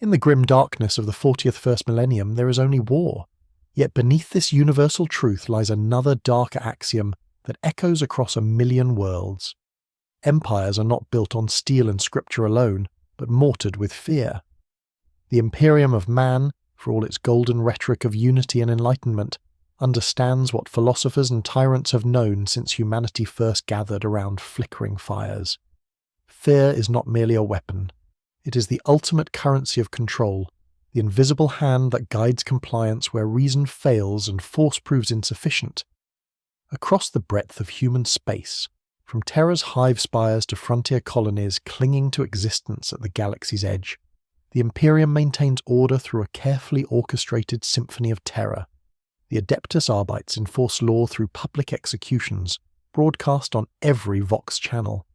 In the grim darkness of the 40th first millennium there is only war. Yet beneath this universal truth lies another darker axiom that echoes across a million worlds. Empires are not built on steel and scripture alone, but mortared with fear. The Imperium of man, for all its golden rhetoric of unity and enlightenment, understands what philosophers and tyrants have known since humanity first gathered around flickering fires. Fear is not merely a weapon. It is the ultimate currency of control, the invisible hand that guides compliance where reason fails and force proves insufficient. Across the breadth of human space, from Terra's hive spires to frontier colonies clinging to existence at the galaxy's edge, the Imperium maintains order through a carefully orchestrated symphony of terror. The Adeptus Arbites enforce law through public executions, broadcast on every Vox channel.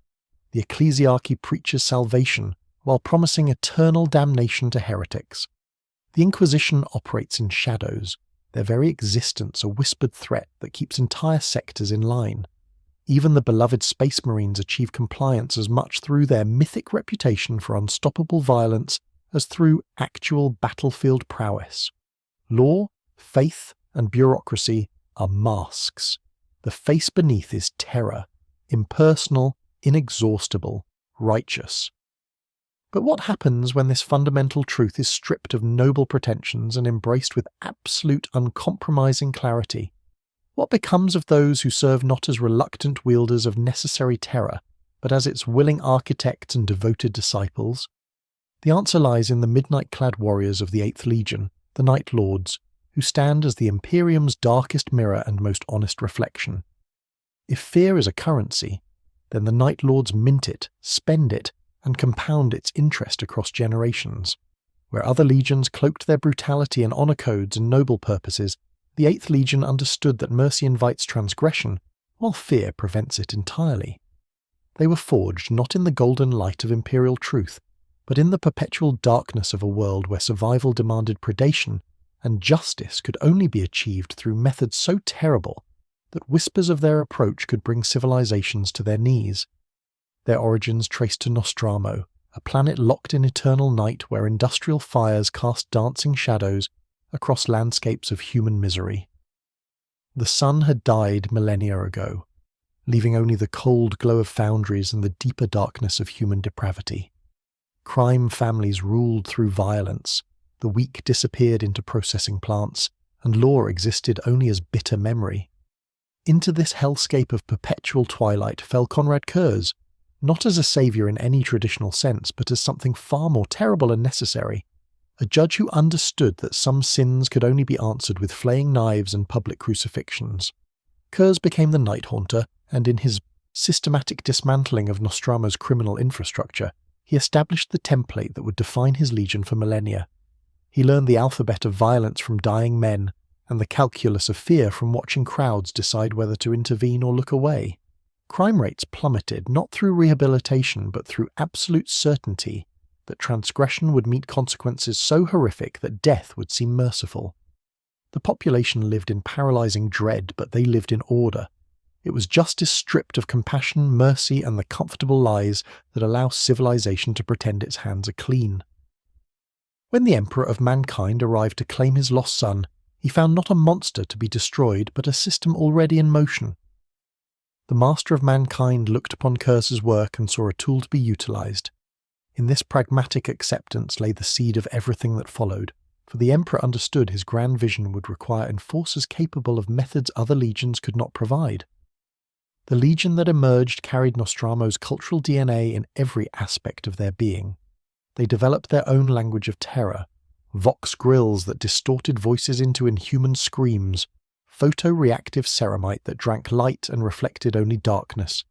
The Ecclesiarchy preaches salvation while promising eternal damnation to heretics. The Inquisition operates in shadows, their very existence a whispered threat that keeps entire sectors in line. Even the beloved Space Marines achieve compliance as much through their mythic reputation for unstoppable violence as through actual battlefield prowess. Law, faith, and bureaucracy are masks. The face beneath is terror, impersonal, inexhaustible, righteous. But what happens when this fundamental truth is stripped of noble pretensions and embraced with absolute uncompromising clarity? What becomes of those who serve not as reluctant wielders of necessary terror, but as its willing architects and devoted disciples? The answer lies in the midnight-clad warriors of the 8th Legion, the Night Lords, who stand as the Imperium's darkest mirror and most honest reflection. If fear is a currency, then the Night Lords mint it, spend it, and compound its interest across generations. Where other legions cloaked their brutality in honour codes and noble purposes, the 8th Legion understood that mercy invites transgression, while fear prevents it entirely. They were forged not in the golden light of imperial truth, but in the perpetual darkness of a world where survival demanded predation, and justice could only be achieved through methods so terrible that whispers of their approach could bring civilizations to their knees. Their origins traced to Nostramo, a planet locked in eternal night where industrial fires cast dancing shadows across landscapes of human misery. The sun had died millennia ago, leaving only the cold glow of foundries and the deeper darkness of human depravity. Crime families ruled through violence, the weak disappeared into processing plants, and law existed only as bitter memory. Into this hellscape of perpetual twilight fell Konrad Curze, not as a saviour in any traditional sense, but as something far more terrible and necessary, a judge who understood that some sins could only be answered with flaying knives and public crucifixions. Curze became the Night Haunter, and in his systematic dismantling of Nostramo's criminal infrastructure, he established the template that would define his legion for millennia. He learned the alphabet of violence from dying men, and the calculus of fear from watching crowds decide whether to intervene or look away. Crime rates plummeted not through rehabilitation but through absolute certainty that transgression would meet consequences so horrific that death would seem merciful. The population lived in paralyzing dread, but they lived in order. It was justice stripped of compassion, mercy, and the comfortable lies that allow civilization to pretend its hands are clean. When the Emperor of Mankind arrived to claim his lost son, he found not a monster to be destroyed, but a system already in motion. The Master of Mankind looked upon Curze's work and saw a tool to be utilized. In this pragmatic acceptance lay the seed of everything that followed, for the Emperor understood his grand vision would require enforcers capable of methods other legions could not provide. The legion that emerged carried Nostramo's cultural DNA in every aspect of their being. They developed their own language of terror, vox grills that distorted voices into inhuman screams, photo-reactive ceramite that drank light and reflected only darkness,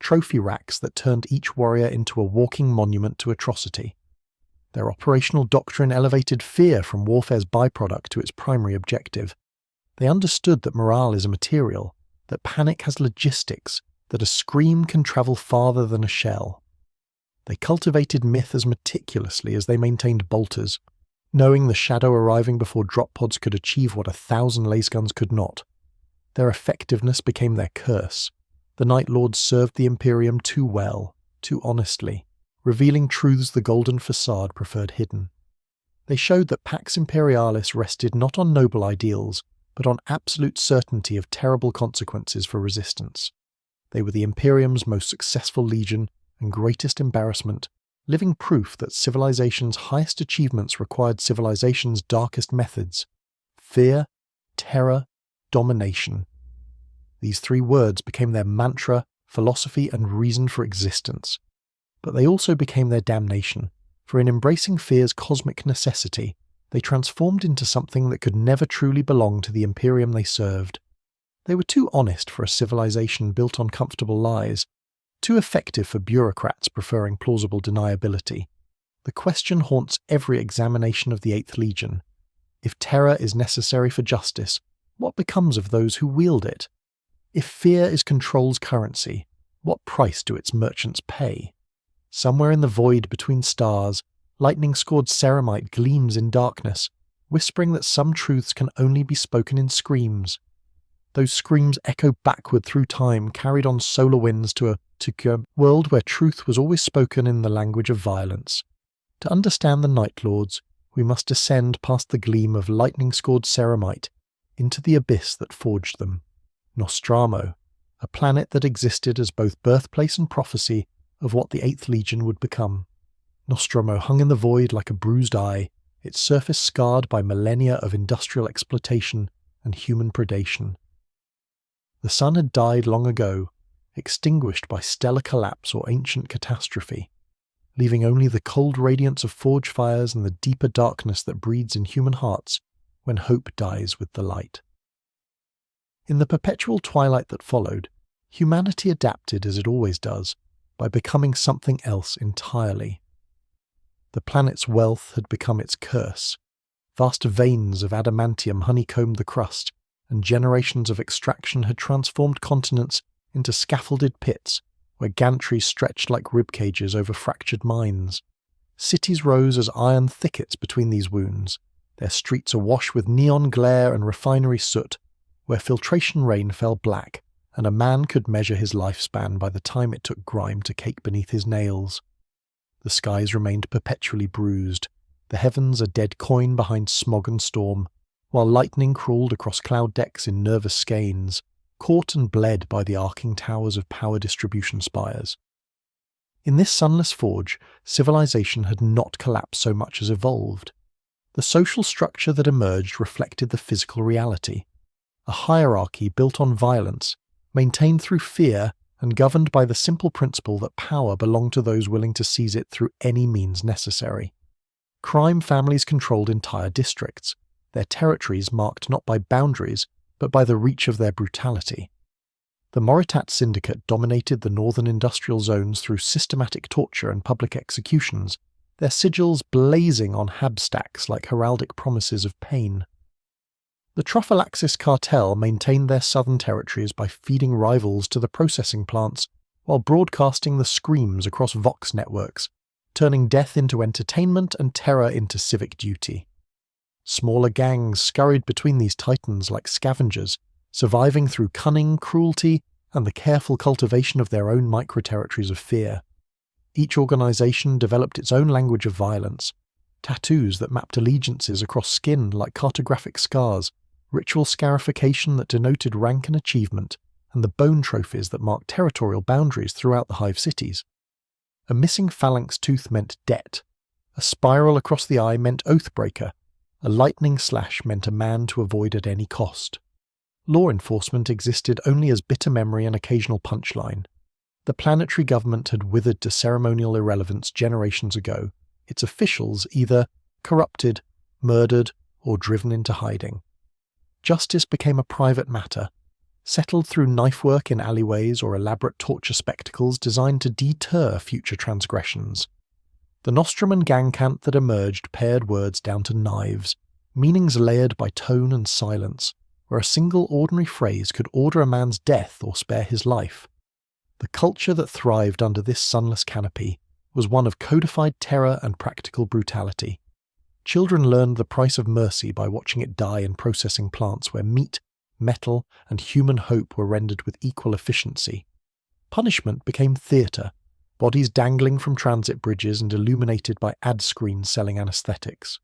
trophy racks that turned each warrior into a walking monument to atrocity. Their operational doctrine elevated fear from warfare's byproduct to its primary objective. They understood that morale is immaterial, that panic has logistics, that a scream can travel farther than a shell. They cultivated myth as meticulously as they maintained bolters, knowing the shadow arriving before drop pods could achieve what 1,000 lace guns could not. Their effectiveness became their curse. The Night Lords served the Imperium too well, too honestly, revealing truths the golden facade preferred hidden. They showed that Pax Imperialis rested not on noble ideals, but on absolute certainty of terrible consequences for resistance. They were the Imperium's most successful legion and greatest embarrassment, living proof that civilization's highest achievements required civilization's darkest methods: fear, terror, domination. These three words became their mantra, philosophy, and reason for existence. But they also became their damnation, for in embracing fear's cosmic necessity, they transformed into something that could never truly belong to the Imperium they served. They were too honest for a civilization built on comfortable lies, too effective for bureaucrats preferring plausible deniability. The question haunts every examination of the Eighth Legion. If terror is necessary for justice, what becomes of those who wield it? If fear is control's currency, what price do its merchants pay? Somewhere in the void between stars, lightning-scored ceramite gleams in darkness, whispering that some truths can only be spoken in screams. Those screams echo backward through time, carried on solar winds to a world where truth was always spoken in the language of violence. To understand the Night Lords, we must descend past the gleam of lightning-scored ceramite into the abyss that forged them. Nostramo, a planet that existed as both birthplace and prophecy of what the Eighth Legion would become. Nostromo hung in the void like a bruised eye, its surface scarred by millennia of industrial exploitation and human predation. The sun had died long ago, extinguished by stellar collapse or ancient catastrophe, leaving only the cold radiance of forge fires and the deeper darkness that breeds in human hearts when hope dies with the light. In the perpetual twilight that followed, humanity adapted as it always does, by becoming something else entirely. The planet's wealth had become its curse. Vast veins of adamantium honeycombed the crust, and generations of extraction had transformed continents into scaffolded pits where gantries stretched like ribcages over fractured mines. Cities rose as iron thickets between these wounds, their streets awash with neon glare and refinery soot, where filtration rain fell black, and a man could measure his lifespan by the time it took grime to cake beneath his nails. The skies remained perpetually bruised, the heavens a dead coin behind smog and storm, while lightning crawled across cloud decks in nervous skeins, caught and bled by the arcing towers of power distribution spires. In this sunless forge, civilization had not collapsed so much as evolved. The social structure that emerged reflected the physical reality, a hierarchy built on violence, maintained through fear and governed by the simple principle that power belonged to those willing to seize it through any means necessary. Crime families controlled entire districts, their territories marked not by boundaries, but by the reach of their brutality. The Moritat Syndicate dominated the northern industrial zones through systematic torture and public executions, their sigils blazing on habstacks like heraldic promises of pain. The Trophylaxis cartel maintained their southern territories by feeding rivals to the processing plants while broadcasting the screams across Vox networks, turning death into entertainment and terror into civic duty. Smaller gangs scurried between these titans like scavengers, surviving through cunning, cruelty, and the careful cultivation of their own micro-territories of fear. Each organization developed its own language of violence, tattoos that mapped allegiances across skin like cartographic scars, ritual scarification that denoted rank and achievement, and the bone trophies that marked territorial boundaries throughout the hive cities. A missing phalanx tooth meant debt, a spiral across the eye meant oathbreaker, a lightning slash meant a man to avoid at any cost. Law enforcement existed only as bitter memory and occasional punchline. The planetary government had withered to ceremonial irrelevance generations ago, its officials either corrupted, murdered, or driven into hiding. Justice became a private matter, settled through knife work in alleyways or elaborate torture spectacles designed to deter future transgressions. The Nostrum and gang cant that emerged pared words down to knives, meanings layered by tone and silence, where a single ordinary phrase could order a man's death or spare his life. The culture that thrived under this sunless canopy was one of codified terror and practical brutality. Children learned the price of mercy by watching it die in processing plants where meat, metal, and human hope were rendered with equal efficiency. Punishment became theatre, bodies dangling from transit bridges and illuminated by ad screens selling anesthetics.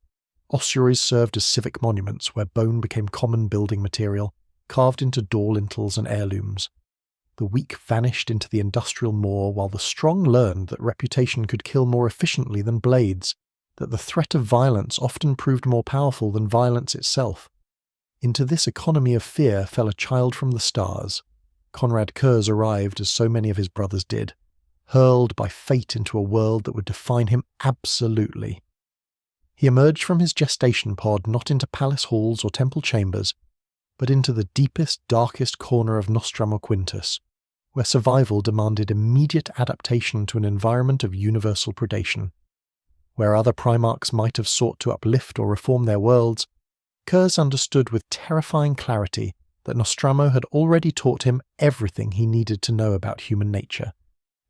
Ossuaries served as civic monuments where bone became common building material, carved into door lintels and heirlooms. The weak vanished into the industrial moor, while the strong learned that reputation could kill more efficiently than blades, that the threat of violence often proved more powerful than violence itself. Into this economy of fear fell a child from the stars. Konrad Curze arrived as so many of his brothers did, hurled by fate into a world that would define him absolutely. He emerged from his gestation pod not into palace halls or temple chambers, but into the deepest, darkest corner of Nostramo Quintus, where survival demanded immediate adaptation to an environment of universal predation. Where other Primarchs might have sought to uplift or reform their worlds, Curze understood with terrifying clarity that Nostramo had already taught him everything he needed to know about human nature.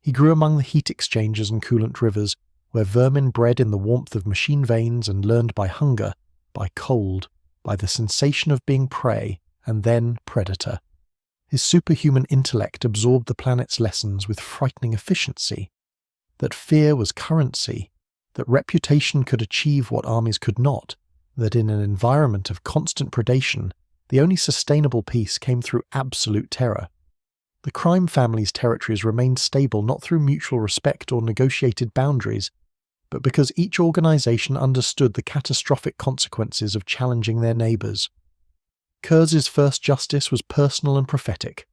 He grew among the heat exchangers and coolant rivers, where vermin bred in the warmth of machine veins and learned by hunger, by cold, by the sensation of being prey, and then predator. His superhuman intellect absorbed the planet's lessons with frightening efficiency. That fear was currency, that reputation could achieve what armies could not, that in an environment of constant predation, the only sustainable peace came through absolute terror. The crime family's territories remained stable not through mutual respect or negotiated boundaries, but because each organization understood the catastrophic consequences of challenging their neighbors. Curze's first justice was personal and prophetic,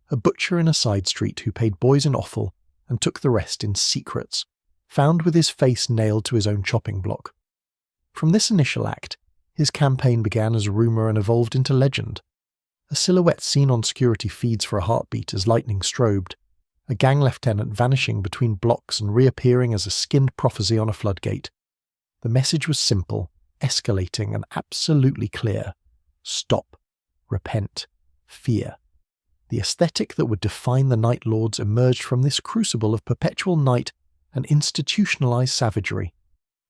a butcher in a side street who paid boys in offal and took the rest in secrets, found with his face nailed to his own chopping block. From this initial act, his campaign began as rumour and evolved into legend. A silhouette seen on security feeds for a heartbeat as lightning strobed, a gang lieutenant vanishing between blocks and reappearing as a skinned prophecy on a floodgate. The message was simple, escalating, and absolutely clear. Stop. Repent. Fear. The aesthetic that would define the Night Lords emerged from this crucible of perpetual night and institutionalized savagery.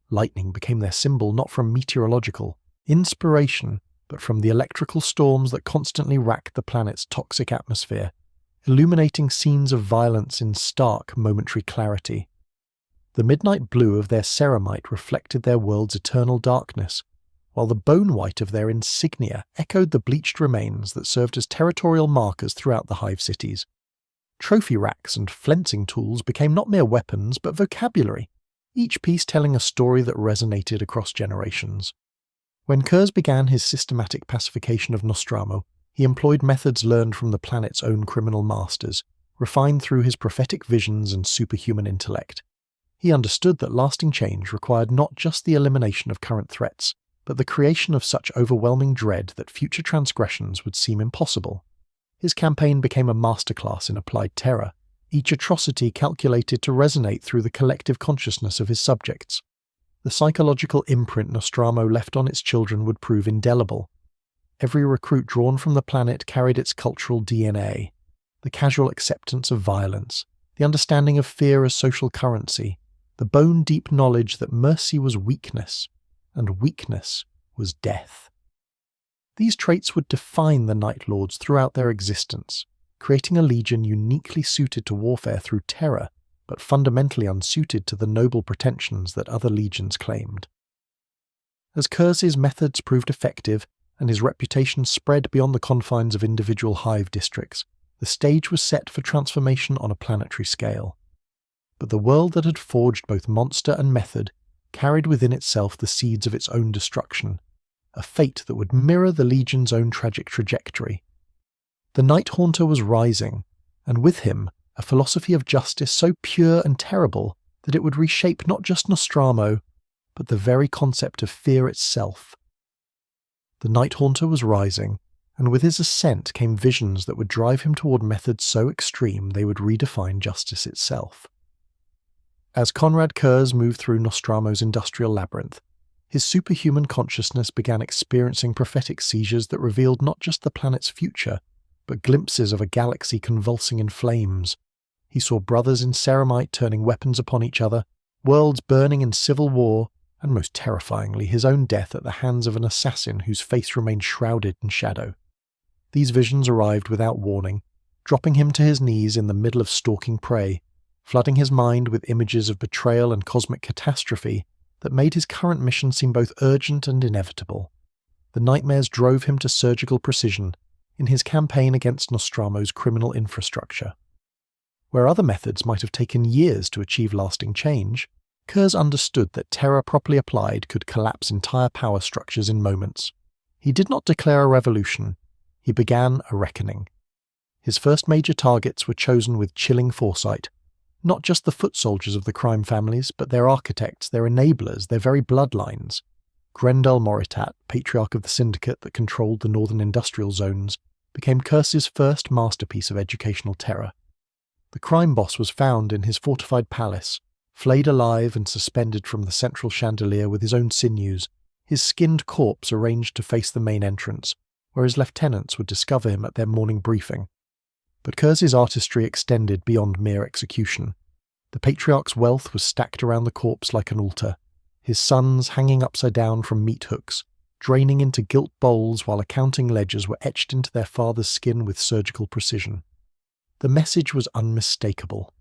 Lightning became their symbol not from meteorological inspiration, but from the electrical storms that constantly racked the planet's toxic atmosphere, illuminating scenes of violence in stark momentary clarity. The midnight blue of their ceramite reflected their world's eternal darkness, while the bone white of their insignia echoed the bleached remains that served as territorial markers throughout the hive cities. Trophy racks and flensing tools became not mere weapons but vocabulary, each piece telling a story that resonated across generations. When Curze began his systematic pacification of Nostramo, he employed methods learned from the planet's own criminal masters, refined through his prophetic visions and superhuman intellect. He understood that lasting change required not just the elimination of current threats, but the creation of such overwhelming dread that future transgressions would seem impossible. His campaign became a masterclass in applied terror, each atrocity calculated to resonate through the collective consciousness of his subjects. The psychological imprint Nostramo left on its children would prove indelible. Every recruit drawn from the planet carried its cultural DNA, the casual acceptance of violence, the understanding of fear as social currency, the bone-deep knowledge that mercy was weakness, and weakness was death. These traits would define the Night Lords throughout their existence, creating a legion uniquely suited to warfare through terror, but fundamentally unsuited to the noble pretensions that other legions claimed. As Curze's methods proved effective, and his reputation spread beyond the confines of individual hive districts, the stage was set for transformation on a planetary scale. But the world that had forged both monster and method carried within itself the seeds of its own destruction, a fate that would mirror the Legion's own tragic trajectory. The Night Haunter was rising, and with him a philosophy of justice so pure and terrible that it would reshape not just Nostramo, but the very concept of fear itself. The Night Haunter was rising, and with his ascent came visions that would drive him toward methods so extreme they would redefine justice itself. As Konrad Curze moved through Nostramo's industrial labyrinth, his superhuman consciousness began experiencing prophetic seizures that revealed not just the planet's future, but glimpses of a galaxy convulsing in flames. He saw brothers in ceramite turning weapons upon each other, worlds burning in civil war, and most terrifyingly his own death at the hands of an assassin whose face remained shrouded in shadow. These visions arrived without warning, dropping him to his knees in the middle of stalking prey, flooding his mind with images of betrayal and cosmic catastrophe that made his current mission seem both urgent and inevitable. The nightmares drove him to surgical precision in his campaign against Nostramo's criminal infrastructure. Where other methods might have taken years to achieve lasting change, Curze understood that terror properly applied could collapse entire power structures in moments. He did not declare a revolution, he began a reckoning. His first major targets were chosen with chilling foresight, not just the foot soldiers of the crime families, but their architects, their enablers, their very bloodlines. Grendel Moritat, patriarch of the syndicate that controlled the northern industrial zones, became Curze's first masterpiece of educational terror. The crime boss was found in his fortified palace, flayed alive and suspended from the central chandelier with his own sinews, his skinned corpse arranged to face the main entrance, where his lieutenants would discover him at their morning briefing. But Curze's artistry extended beyond mere execution. The patriarch's wealth was stacked around the corpse like an altar, his sons hanging upside down from meat hooks, draining into gilt bowls while accounting ledgers were etched into their father's skin with surgical precision. The message was unmistakable.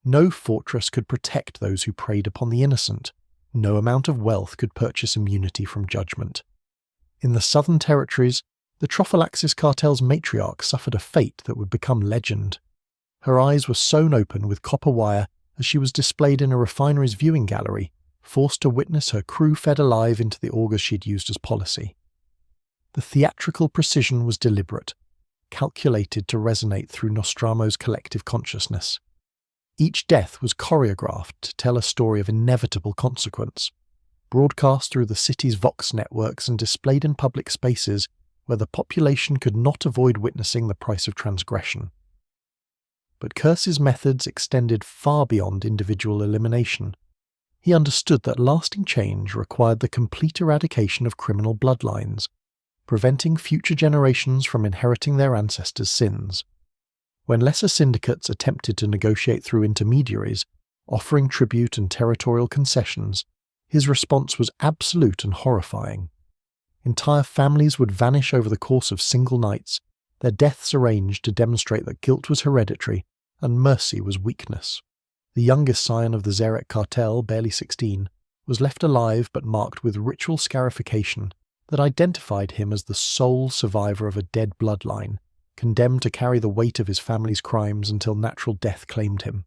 No fortress could protect those who preyed upon the innocent. No amount of wealth could purchase immunity from judgment. In the southern territories, the Trophylaxis cartel's matriarch suffered a fate that would become legend. Her eyes were sewn open with copper wire as she was displayed in a refinery's viewing gallery, forced to witness her crew fed alive into the augers she'd used as policy. The theatrical precision was deliberate, calculated to resonate through Nostramo's collective consciousness. Each death was choreographed to tell a story of inevitable consequence, broadcast through the city's vox networks and displayed in public spaces where the population could not avoid witnessing the price of transgression. But Curze's methods extended far beyond individual elimination. He understood that lasting change required the complete eradication of criminal bloodlines, preventing future generations from inheriting their ancestors' sins. When lesser syndicates attempted to negotiate through intermediaries, offering tribute and territorial concessions, his response was absolute and horrifying. Entire families would vanish over the course of single nights, their deaths arranged to demonstrate that guilt was hereditary and mercy was weakness. The youngest scion of the Zerek cartel, barely 16, was left alive but marked with ritual scarification that identified him as the sole survivor of a dead bloodline, condemned to carry the weight of his family's crimes until natural death claimed him.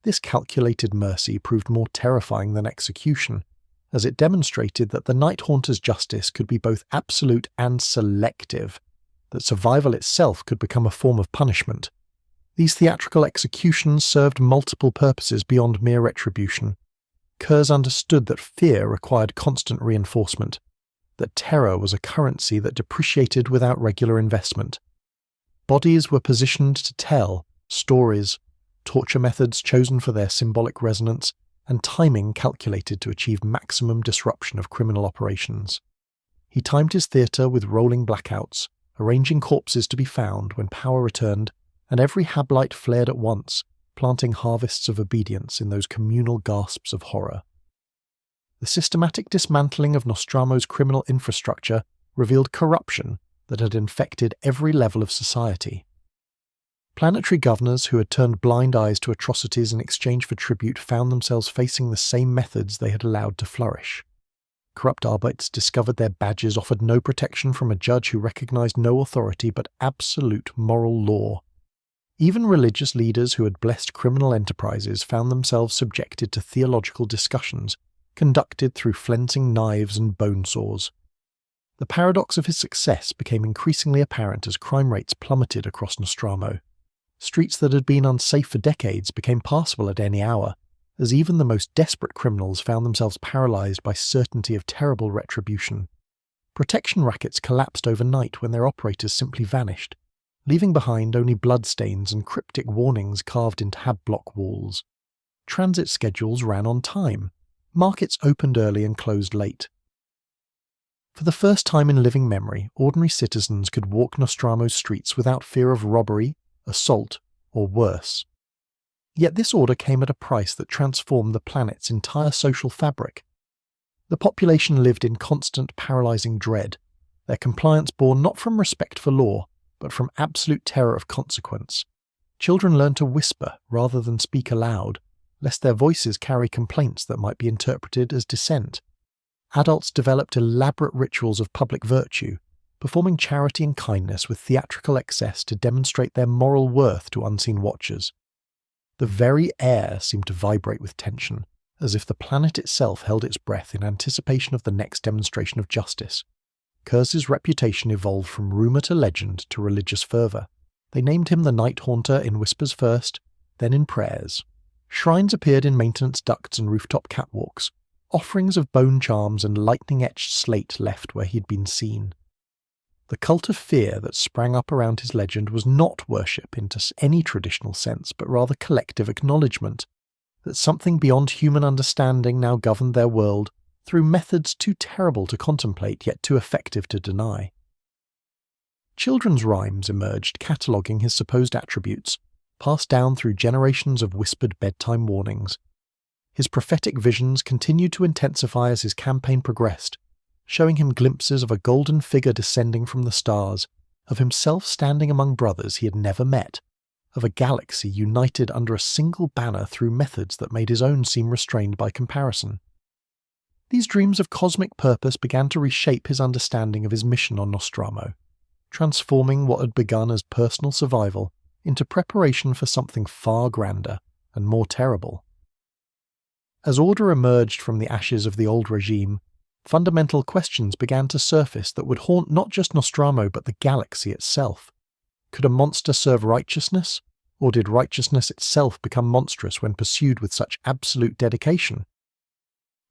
This calculated mercy proved more terrifying than execution, as it demonstrated that the Night Haunter's justice could be both absolute and selective, that survival itself could become a form of punishment. These theatrical executions served multiple purposes beyond mere retribution. Curze understood that fear required constant reinforcement, that terror was a currency that depreciated without regular investment. Bodies were positioned to tell stories, torture methods chosen for their symbolic resonance, and timing calculated to achieve maximum disruption of criminal operations. He timed his theatre with rolling blackouts, arranging corpses to be found when power returned, and every hablight flared at once, planting harvests of obedience in those communal gasps of horror. The systematic dismantling of Nostramo's criminal infrastructure revealed corruption that had infected every level of society. Planetary governors who had turned blind eyes to atrocities in exchange for tribute found themselves facing the same methods they had allowed to flourish. Corrupt Arbites discovered their badges offered no protection from a judge who recognized no authority but absolute moral law. Even religious leaders who had blessed criminal enterprises found themselves subjected to theological discussions conducted through flensing knives and bone saws. The paradox of his success became increasingly apparent as crime rates plummeted across Nostramo. Streets that had been unsafe for decades became passable at any hour, as even the most desperate criminals found themselves paralyzed by certainty of terrible retribution. Protection rackets collapsed overnight when their operators simply vanished, leaving behind only bloodstains and cryptic warnings carved into hab block walls. Transit schedules ran on time. Markets opened early and closed late. For the first time in living memory, ordinary citizens could walk Nostramo's streets without fear of robbery, assault, or worse. Yet this order came at a price that transformed the planet's entire social fabric. The population lived in constant, paralyzing dread, their compliance born not from respect for law, but from absolute terror of consequence. Children learned to whisper rather than speak aloud, lest their voices carry complaints that might be interpreted as dissent. Adults developed elaborate rituals of public virtue, performing charity and kindness with theatrical excess to demonstrate their moral worth to unseen watchers. The very air seemed to vibrate with tension, as if the planet itself held its breath in anticipation of the next demonstration of justice. Curze's reputation evolved from rumour to legend to religious fervour. They named him the Night Haunter in whispers first, then in prayers. Shrines appeared in maintenance ducts and rooftop catwalks. Offerings of bone charms and lightning-etched slate left where he'd been seen. The cult of fear that sprang up around his legend was not worship in any traditional sense, but rather collective acknowledgement that something beyond human understanding now governed their world through methods too terrible to contemplate yet too effective to deny. Children's rhymes emerged cataloguing his supposed attributes, passed down through generations of whispered bedtime warnings. His prophetic visions continued to intensify as his campaign progressed, showing him glimpses of a golden figure descending from the stars, of himself standing among brothers he had never met, of a galaxy united under a single banner through methods that made his own seem restrained by comparison. These dreams of cosmic purpose began to reshape his understanding of his mission on Nostramo, transforming what had begun as personal survival into preparation for something far grander and more terrible. As order emerged from the ashes of the old regime, fundamental questions began to surface that would haunt not just Nostramo but the galaxy itself. Could a monster serve righteousness, or did righteousness itself become monstrous when pursued with such absolute dedication?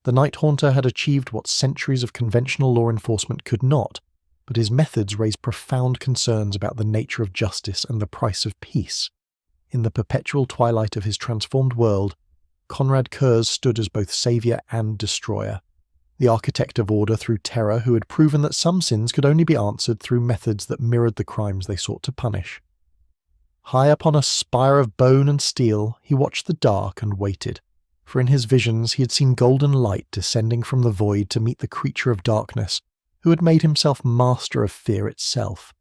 The Night Haunter had achieved what centuries of conventional law enforcement could not, but his methods raised profound concerns about the nature of justice and the price of peace. In the perpetual twilight of his transformed world, Konrad Curze stood as both saviour and destroyer, the architect of order through terror who had proven that some sins could only be answered through methods that mirrored the crimes they sought to punish. High upon a spire of bone and steel, he watched the dark and waited, for in his visions he had seen golden light descending from the void to meet the creature of darkness, who had made himself master of fear itself.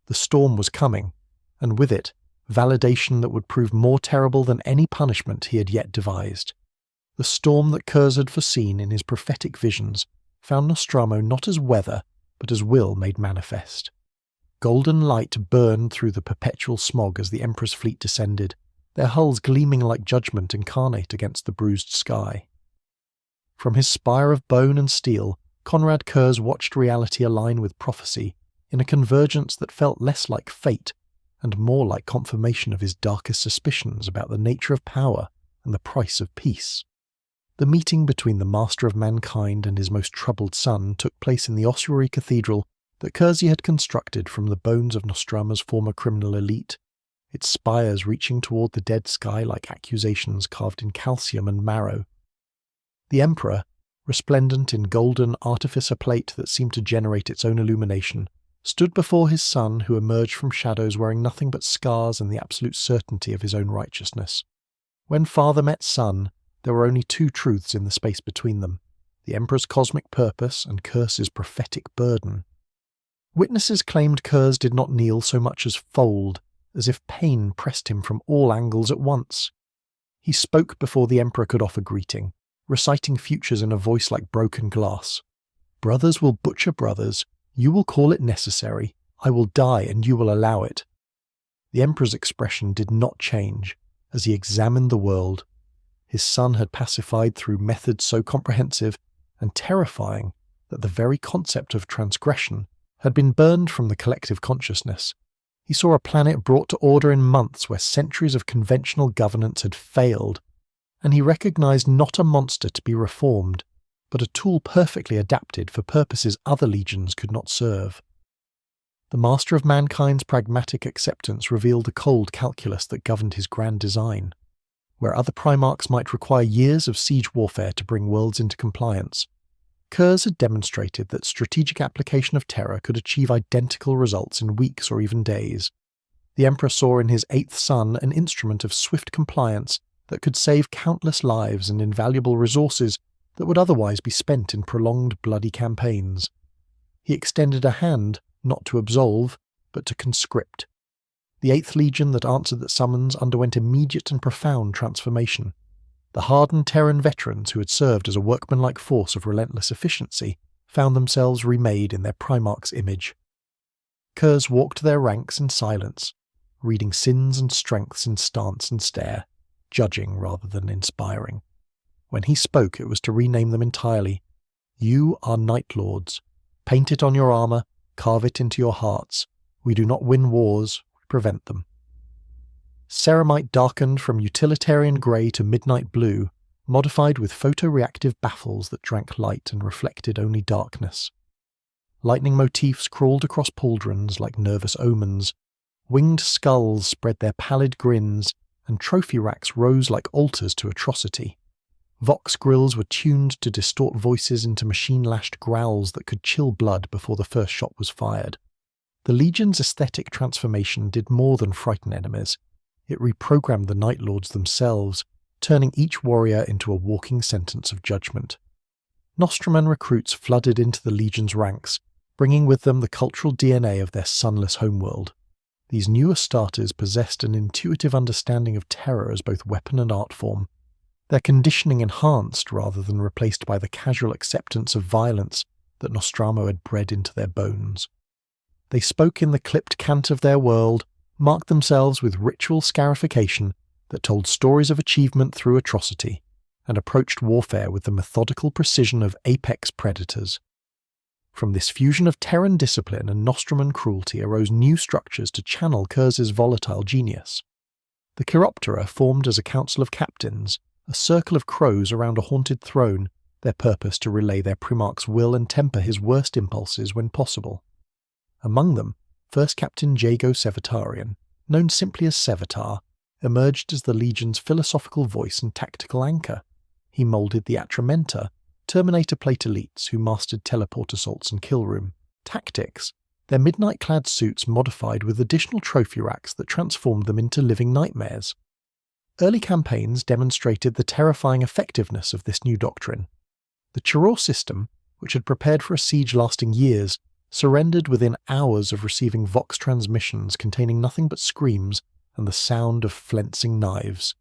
The storm was coming, and with it, validation that would prove more terrible than any punishment he had yet devised. The storm that Curze had foreseen in his prophetic visions found Nostramo not as weather, but as will made manifest. Golden light burned through the perpetual smog as the Emperor's fleet descended, their hulls gleaming like judgment incarnate against the bruised sky. From his spire of bone and steel, Konrad Curze watched reality align with prophecy in a convergence that felt less like fate and more like confirmation of his darkest suspicions about the nature of power and the price of peace. The meeting between the master of mankind and his most troubled son took place in the ossuary cathedral that Curze had constructed from the bones of Nostramo's former criminal elite, its spires reaching toward the dead sky like accusations carved in calcium and marrow. The Emperor, resplendent in golden artificer plate that seemed to generate its own illumination, stood before his son who emerged from shadows wearing nothing but scars and the absolute certainty of his own righteousness. When father met son, there were only two truths in the space between them, the Emperor's cosmic purpose and Curze's prophetic burden. Witnesses claimed Curze did not kneel so much as fold, as if pain pressed him from all angles at once. He spoke before the Emperor could offer greeting, reciting futures in a voice like broken glass. Brothers will butcher brothers, you will call it necessary, I will die and you will allow it. The Emperor's expression did not change as he examined the world. His son had pacified through methods so comprehensive and terrifying that the very concept of transgression had been burned from the collective consciousness. He saw a planet brought to order in months where centuries of conventional governance had failed, and he recognized not a monster to be reformed, but a tool perfectly adapted for purposes other legions could not serve. The master of mankind's pragmatic acceptance revealed the cold calculus that governed his grand design. Where other primarchs might require years of siege warfare to bring worlds into compliance, Curze had demonstrated that strategic application of terror could achieve identical results in weeks or even days. The Emperor saw in his eighth son an instrument of swift compliance that could save countless lives and invaluable resources that would otherwise be spent in prolonged bloody campaigns. He extended a hand, not to absolve, but to conscript. The 8th Legion that answered that summons underwent immediate and profound transformation. The hardened Terran veterans who had served as a workmanlike force of relentless efficiency found themselves remade in their Primarch's image. Curze walked their ranks in silence, reading sins and strengths in stance and stare, judging rather than inspiring. When he spoke, it was to rename them entirely. You are Night Lords. Paint it on your armour, carve it into your hearts. We do not win wars, we prevent them. Ceramite darkened from utilitarian grey to midnight blue, modified with photoreactive baffles that drank light and reflected only darkness. Lightning motifs crawled across pauldrons like nervous omens. Winged skulls spread their pallid grins, and trophy racks rose like altars to atrocity. Vox grills were tuned to distort voices into machine-lashed growls that could chill blood before the first shot was fired. The Legion's aesthetic transformation did more than frighten enemies. It reprogrammed the Night Lords themselves, turning each warrior into a walking sentence of judgment. Nostraman recruits flooded into the Legion's ranks, bringing with them the cultural DNA of their sunless homeworld. These newer starters possessed an intuitive understanding of terror as both weapon and art form, their conditioning enhanced rather than replaced by the casual acceptance of violence that Nostromo had bred into their bones. They spoke in the clipped cant of their world, marked themselves with ritual scarification that told stories of achievement through atrocity, and approached warfare with the methodical precision of apex predators. From this fusion of Terran discipline and Nostraman cruelty arose new structures to channel Curze's volatile genius. The Chiroptera formed as a council of captains, a circle of crows around a haunted throne, their purpose to relay their Primarch's will and temper his worst impulses when possible. Among them, First Captain Jago Sevatarian, known simply as Sevatar, emerged as the Legion's philosophical voice and tactical anchor. He moulded the Atramenta, Terminator plate elites who mastered teleport assaults and killroom tactics, their midnight-clad suits modified with additional trophy racks that transformed them into living nightmares. Early campaigns demonstrated the terrifying effectiveness of this new doctrine. The Chiror system, which had prepared for a siege lasting years, surrendered within hours of receiving Vox transmissions containing nothing but screams and the sound of flensing knives.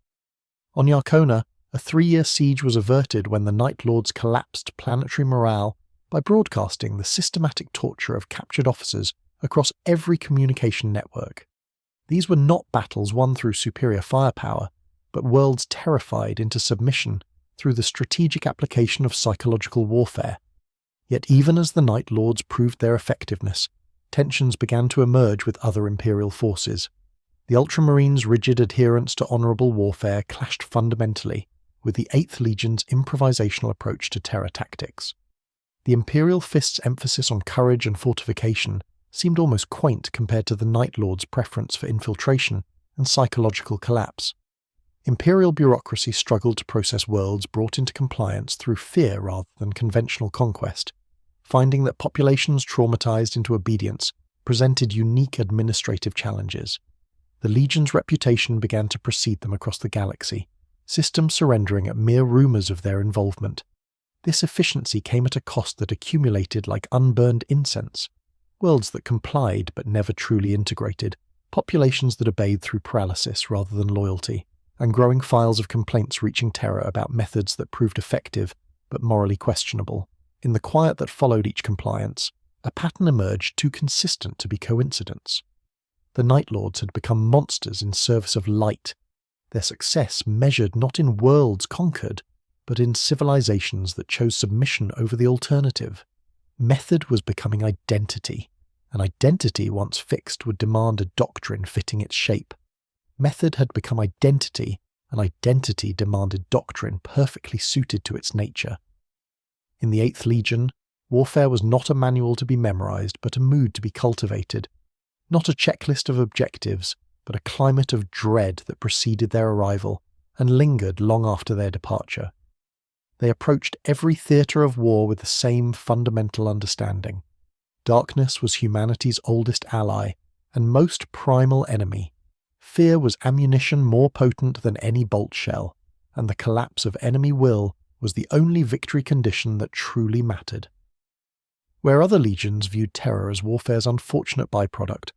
On Yarkona, a 3-year siege was averted when the Night Lords collapsed planetary morale by broadcasting the systematic torture of captured officers across every communication network. These were not battles won through superior firepower, but worlds terrified into submission through the strategic application of psychological warfare. Yet even as the Night Lords proved their effectiveness, tensions began to emerge with other Imperial forces. The Ultramarines' rigid adherence to honourable warfare clashed fundamentally with the 8th Legion's improvisational approach to terror tactics. The Imperial Fist's emphasis on courage and fortification seemed almost quaint compared to the Night Lords' preference for infiltration and psychological collapse. Imperial bureaucracy struggled to process worlds brought into compliance through fear rather than conventional conquest, finding that populations traumatized into obedience presented unique administrative challenges. The Legion's reputation began to precede them across the galaxy, systems surrendering at mere rumours of their involvement. This efficiency came at a cost that accumulated like unburned incense. Worlds that complied but never truly integrated, populations that obeyed through paralysis rather than loyalty, and growing files of complaints reaching Terra about methods that proved effective but morally questionable. In the quiet that followed each compliance, a pattern emerged too consistent to be coincidence. The Night Lords had become monsters in service of light, their success measured not in worlds conquered, but in civilizations that chose submission over the alternative. Method was becoming identity. An identity once fixed would demand a doctrine fitting its shape. Method had become identity, and identity demanded doctrine perfectly suited to its nature. In the 8th Legion, warfare was not a manual to be memorized, but a mood to be cultivated. Not a checklist of objectives, but a climate of dread that preceded their arrival and lingered long after their departure. They approached every theatre of war with the same fundamental understanding. Darkness was humanity's oldest ally and most primal enemy. Fear was ammunition more potent than any bolt shell, and the collapse of enemy will was the only victory condition that truly mattered. Where other legions viewed terror as warfare's unfortunate byproduct,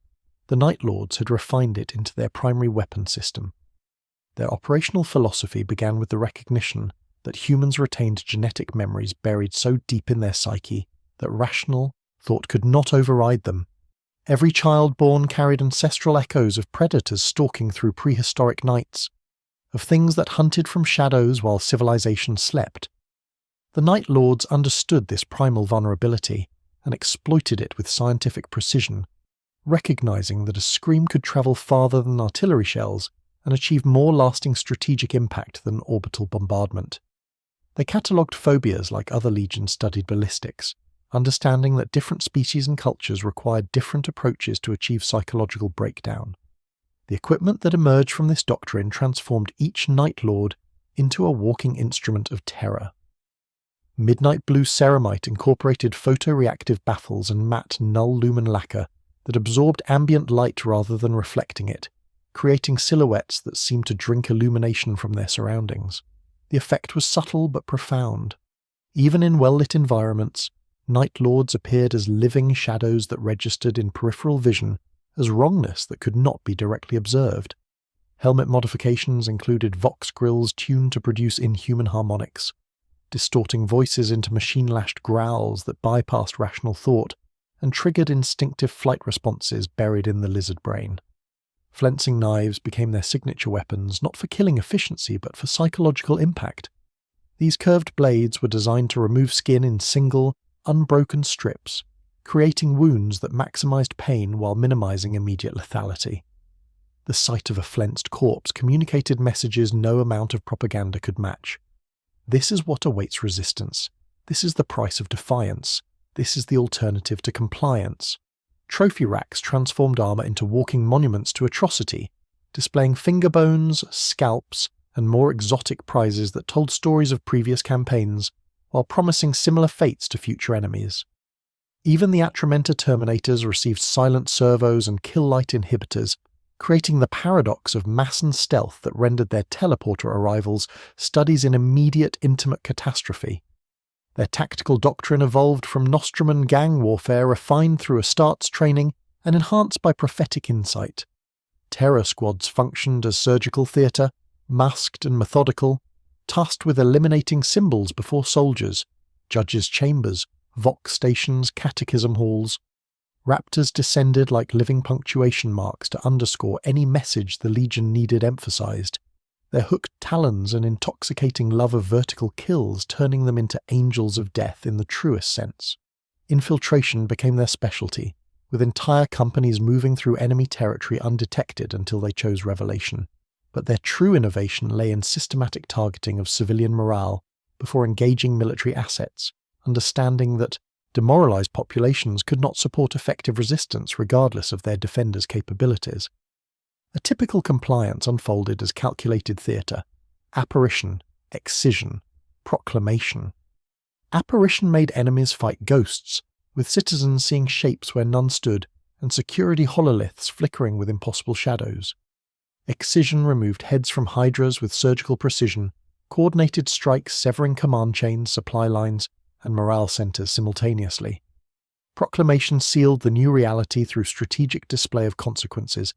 the Night Lords had refined it into their primary weapon system. Their operational philosophy began with the recognition that humans retained genetic memories buried so deep in their psyche that rational thought could not override them. Every child born carried ancestral echoes of predators stalking through prehistoric nights, of things that hunted from shadows while civilization slept. The Night Lords understood this primal vulnerability and exploited it with scientific precision, recognizing that a scream could travel farther than artillery shells and achieve more lasting strategic impact than orbital bombardment. They catalogued phobias like other legions studied ballistics, understanding that different species and cultures required different approaches to achieve psychological breakdown. The equipment that emerged from this doctrine transformed each Night Lord into a walking instrument of terror. Midnight blue ceramite incorporated photoreactive baffles and matte null lumen lacquer that absorbed ambient light rather than reflecting it, creating silhouettes that seemed to drink illumination from their surroundings. The effect was subtle but profound. Even in well-lit environments, Night Lords appeared as living shadows that registered in peripheral vision as wrongness that could not be directly observed. Helmet modifications included vox grills tuned to produce inhuman harmonics, distorting voices into machine-lashed growls that bypassed rational thought and triggered instinctive flight responses buried in the lizard brain. Flensing knives became their signature weapons, not for killing efficiency but for psychological impact. These curved blades were designed to remove skin in single, unbroken strips, creating wounds that maximized pain while minimizing immediate lethality. The sight of a flensed corpse communicated messages no amount of propaganda could match. This is what awaits resistance. This is the price of defiance. This is the alternative to compliance. Trophy racks transformed armor into walking monuments to atrocity, displaying finger bones, scalps, and more exotic prizes that told stories of previous campaigns, while promising similar fates to future enemies. Even the Atramenta Terminators received silent servos and kill-light inhibitors, creating the paradox of mass and stealth that rendered their teleporter arrivals studies in immediate intimate catastrophe. Their tactical doctrine evolved from Nostroman gang warfare refined through Astartes training and enhanced by prophetic insight. Terror squads functioned as surgical theatre, masked and methodical, tasked with eliminating symbols before soldiers, judges' chambers, vox stations, catechism halls. Raptors descended like living punctuation marks to underscore any message the Legion needed emphasized, their hooked talons and intoxicating love of vertical kills turning them into angels of death in the truest sense. Infiltration became their specialty, with entire companies moving through enemy territory undetected until they chose revelation. But their true innovation lay in systematic targeting of civilian morale before engaging military assets, understanding that demoralized populations could not support effective resistance regardless of their defenders' capabilities. A typical compliance unfolded as calculated theatre: apparition, excision, proclamation. Apparition made enemies fight ghosts, with citizens seeing shapes where none stood, and security hololiths flickering with impossible shadows. Excision removed heads from hydras with surgical precision, coordinated strikes severing command chains, supply lines, and morale centers simultaneously. Proclamation sealed the new reality through strategic display of consequences,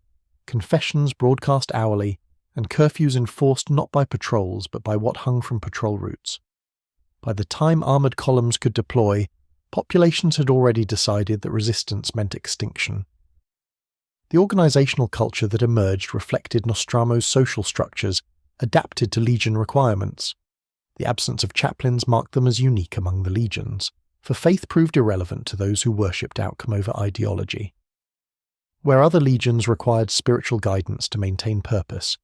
confessions broadcast hourly, and curfews enforced not by patrols but by what hung from patrol routes. By the time armoured columns could deploy, populations had already decided that resistance meant extinction. The organisational culture that emerged reflected Nostramo's social structures, adapted to Legion requirements. The absence of chaplains marked them as unique among the legions, for faith proved irrelevant to those who worshipped outcome over ideology. Where other legions required spiritual guidance to maintain purpose,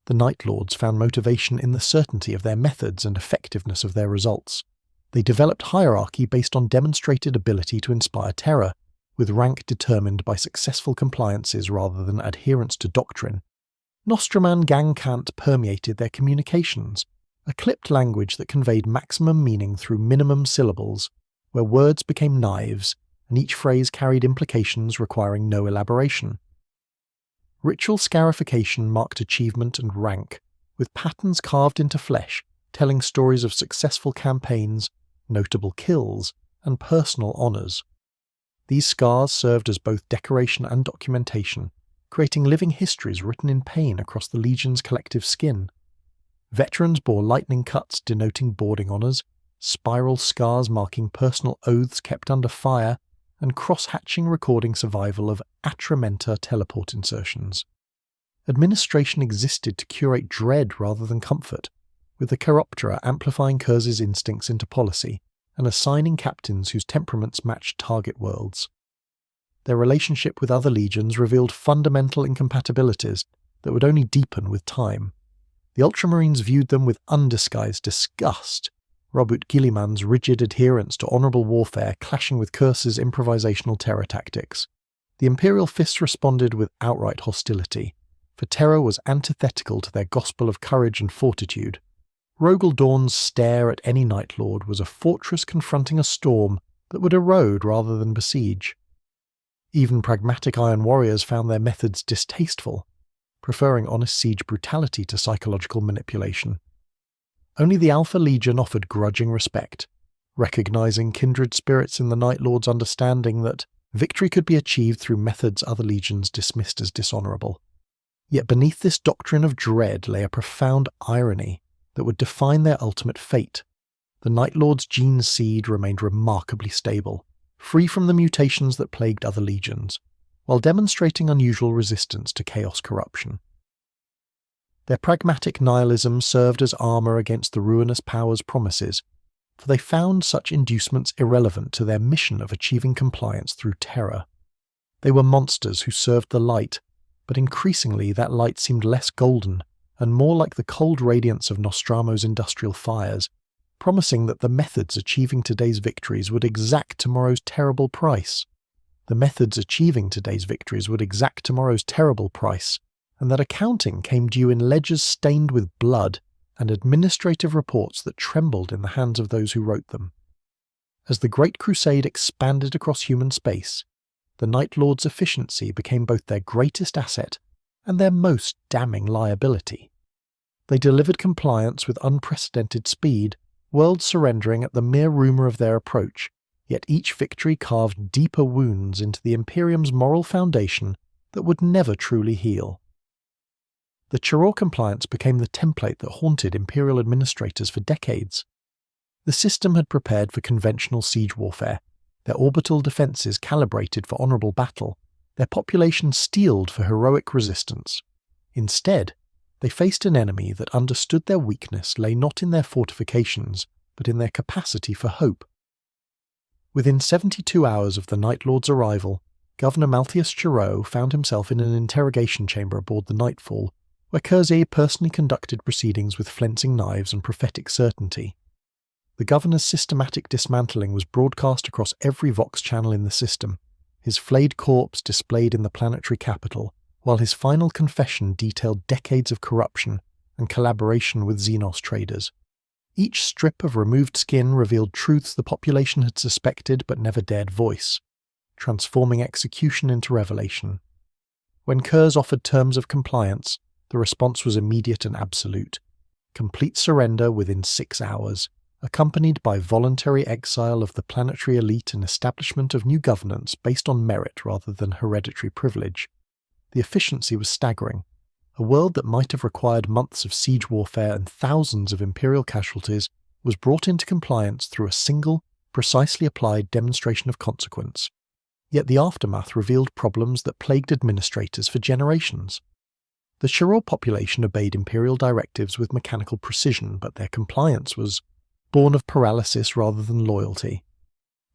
the Night Lords found motivation in the certainty of their methods and effectiveness of their results. They developed hierarchy based on demonstrated ability to inspire terror, with rank determined by successful compliances rather than adherence to doctrine. Nostraman gang cant permeated their communications, a clipped language that conveyed maximum meaning through minimum syllables, where words became knives, and each phrase carried implications requiring no elaboration. Ritual scarification marked achievement and rank, with patterns carved into flesh, telling stories of successful campaigns, notable kills, and personal honours. These scars served as both decoration and documentation, creating living histories written in pain across the Legion's collective skin. Veterans bore lightning cuts denoting boarding honours, spiral scars marking personal oaths kept under fire, and cross-hatching recording survival of Atramenta teleport insertions. Administration existed to curate dread rather than comfort, with the Chiroptera amplifying Curze's instincts into policy and assigning captains whose temperaments matched target worlds. Their relationship with other legions revealed fundamental incompatibilities that would only deepen with time. The Ultramarines viewed them with undisguised disgust, Robert Guilliman's rigid adherence to honourable warfare clashing with Curze's improvisational terror tactics. The Imperial fists responded with outright hostility, for terror was antithetical to their gospel of courage and fortitude. Rogel Dawn's stare at any Night Lord was a fortress confronting a storm that would erode rather than besiege. Even pragmatic Iron Warriors found their methods distasteful, preferring honest siege brutality to psychological manipulation. Only the Alpha Legion offered grudging respect, recognizing kindred spirits in the Night Lord's understanding that victory could be achieved through methods other legions dismissed as dishonorable. Yet beneath this doctrine of dread lay a profound irony that would define their ultimate fate. The Night Lord's gene seed remained remarkably stable, free from the mutations that plagued other legions, while demonstrating unusual resistance to chaos corruption. Their pragmatic nihilism served as armour against the ruinous power's promises, for they found such inducements irrelevant to their mission of achieving compliance through terror. They were monsters who served the light, but increasingly that light seemed less golden and more like the cold radiance of Nostramo's industrial fires, promising that the methods achieving today's victories would exact tomorrow's terrible price. The methods achieving today's victories would exact tomorrow's terrible price, and that accounting came due in ledgers stained with blood and administrative reports that trembled in the hands of those who wrote them. As the Great Crusade expanded across human space, the Night Lord's efficiency became both their greatest asset and their most damning liability. They delivered compliance with unprecedented speed, worlds surrendering at the mere rumour of their approach, yet each victory carved deeper wounds into the Imperium's moral foundation that would never truly heal. The Chiror compliance became the template that haunted Imperial administrators for decades. The system had prepared for conventional siege warfare, their orbital defences calibrated for honourable battle, their population steeled for heroic resistance. Instead, they faced an enemy that understood their weakness lay not in their fortifications, but in their capacity for hope. Within 72 hours of the Night Lord's arrival, Governor Malthius Chirot found himself in an interrogation chamber aboard the Nightfall, where Curze personally conducted proceedings with flensing knives and prophetic certainty. The governor's systematic dismantling was broadcast across every Vox channel in the system, his flayed corpse displayed in the planetary capital, while his final confession detailed decades of corruption and collaboration with Xenos traders. Each strip of removed skin revealed truths the population had suspected but never dared voice, transforming execution into revelation. When Curze offered terms of compliance, the response was immediate and absolute. Complete surrender within 6 hours, accompanied by voluntary exile of the planetary elite and establishment of new governance based on merit rather than hereditary privilege. The efficiency was staggering. A world that might have required months of siege warfare and thousands of Imperial casualties was brought into compliance through a single, precisely applied demonstration of consequence. Yet the aftermath revealed problems that plagued administrators for generations. The Chiror population obeyed Imperial directives with mechanical precision, but their compliance was born of paralysis rather than loyalty.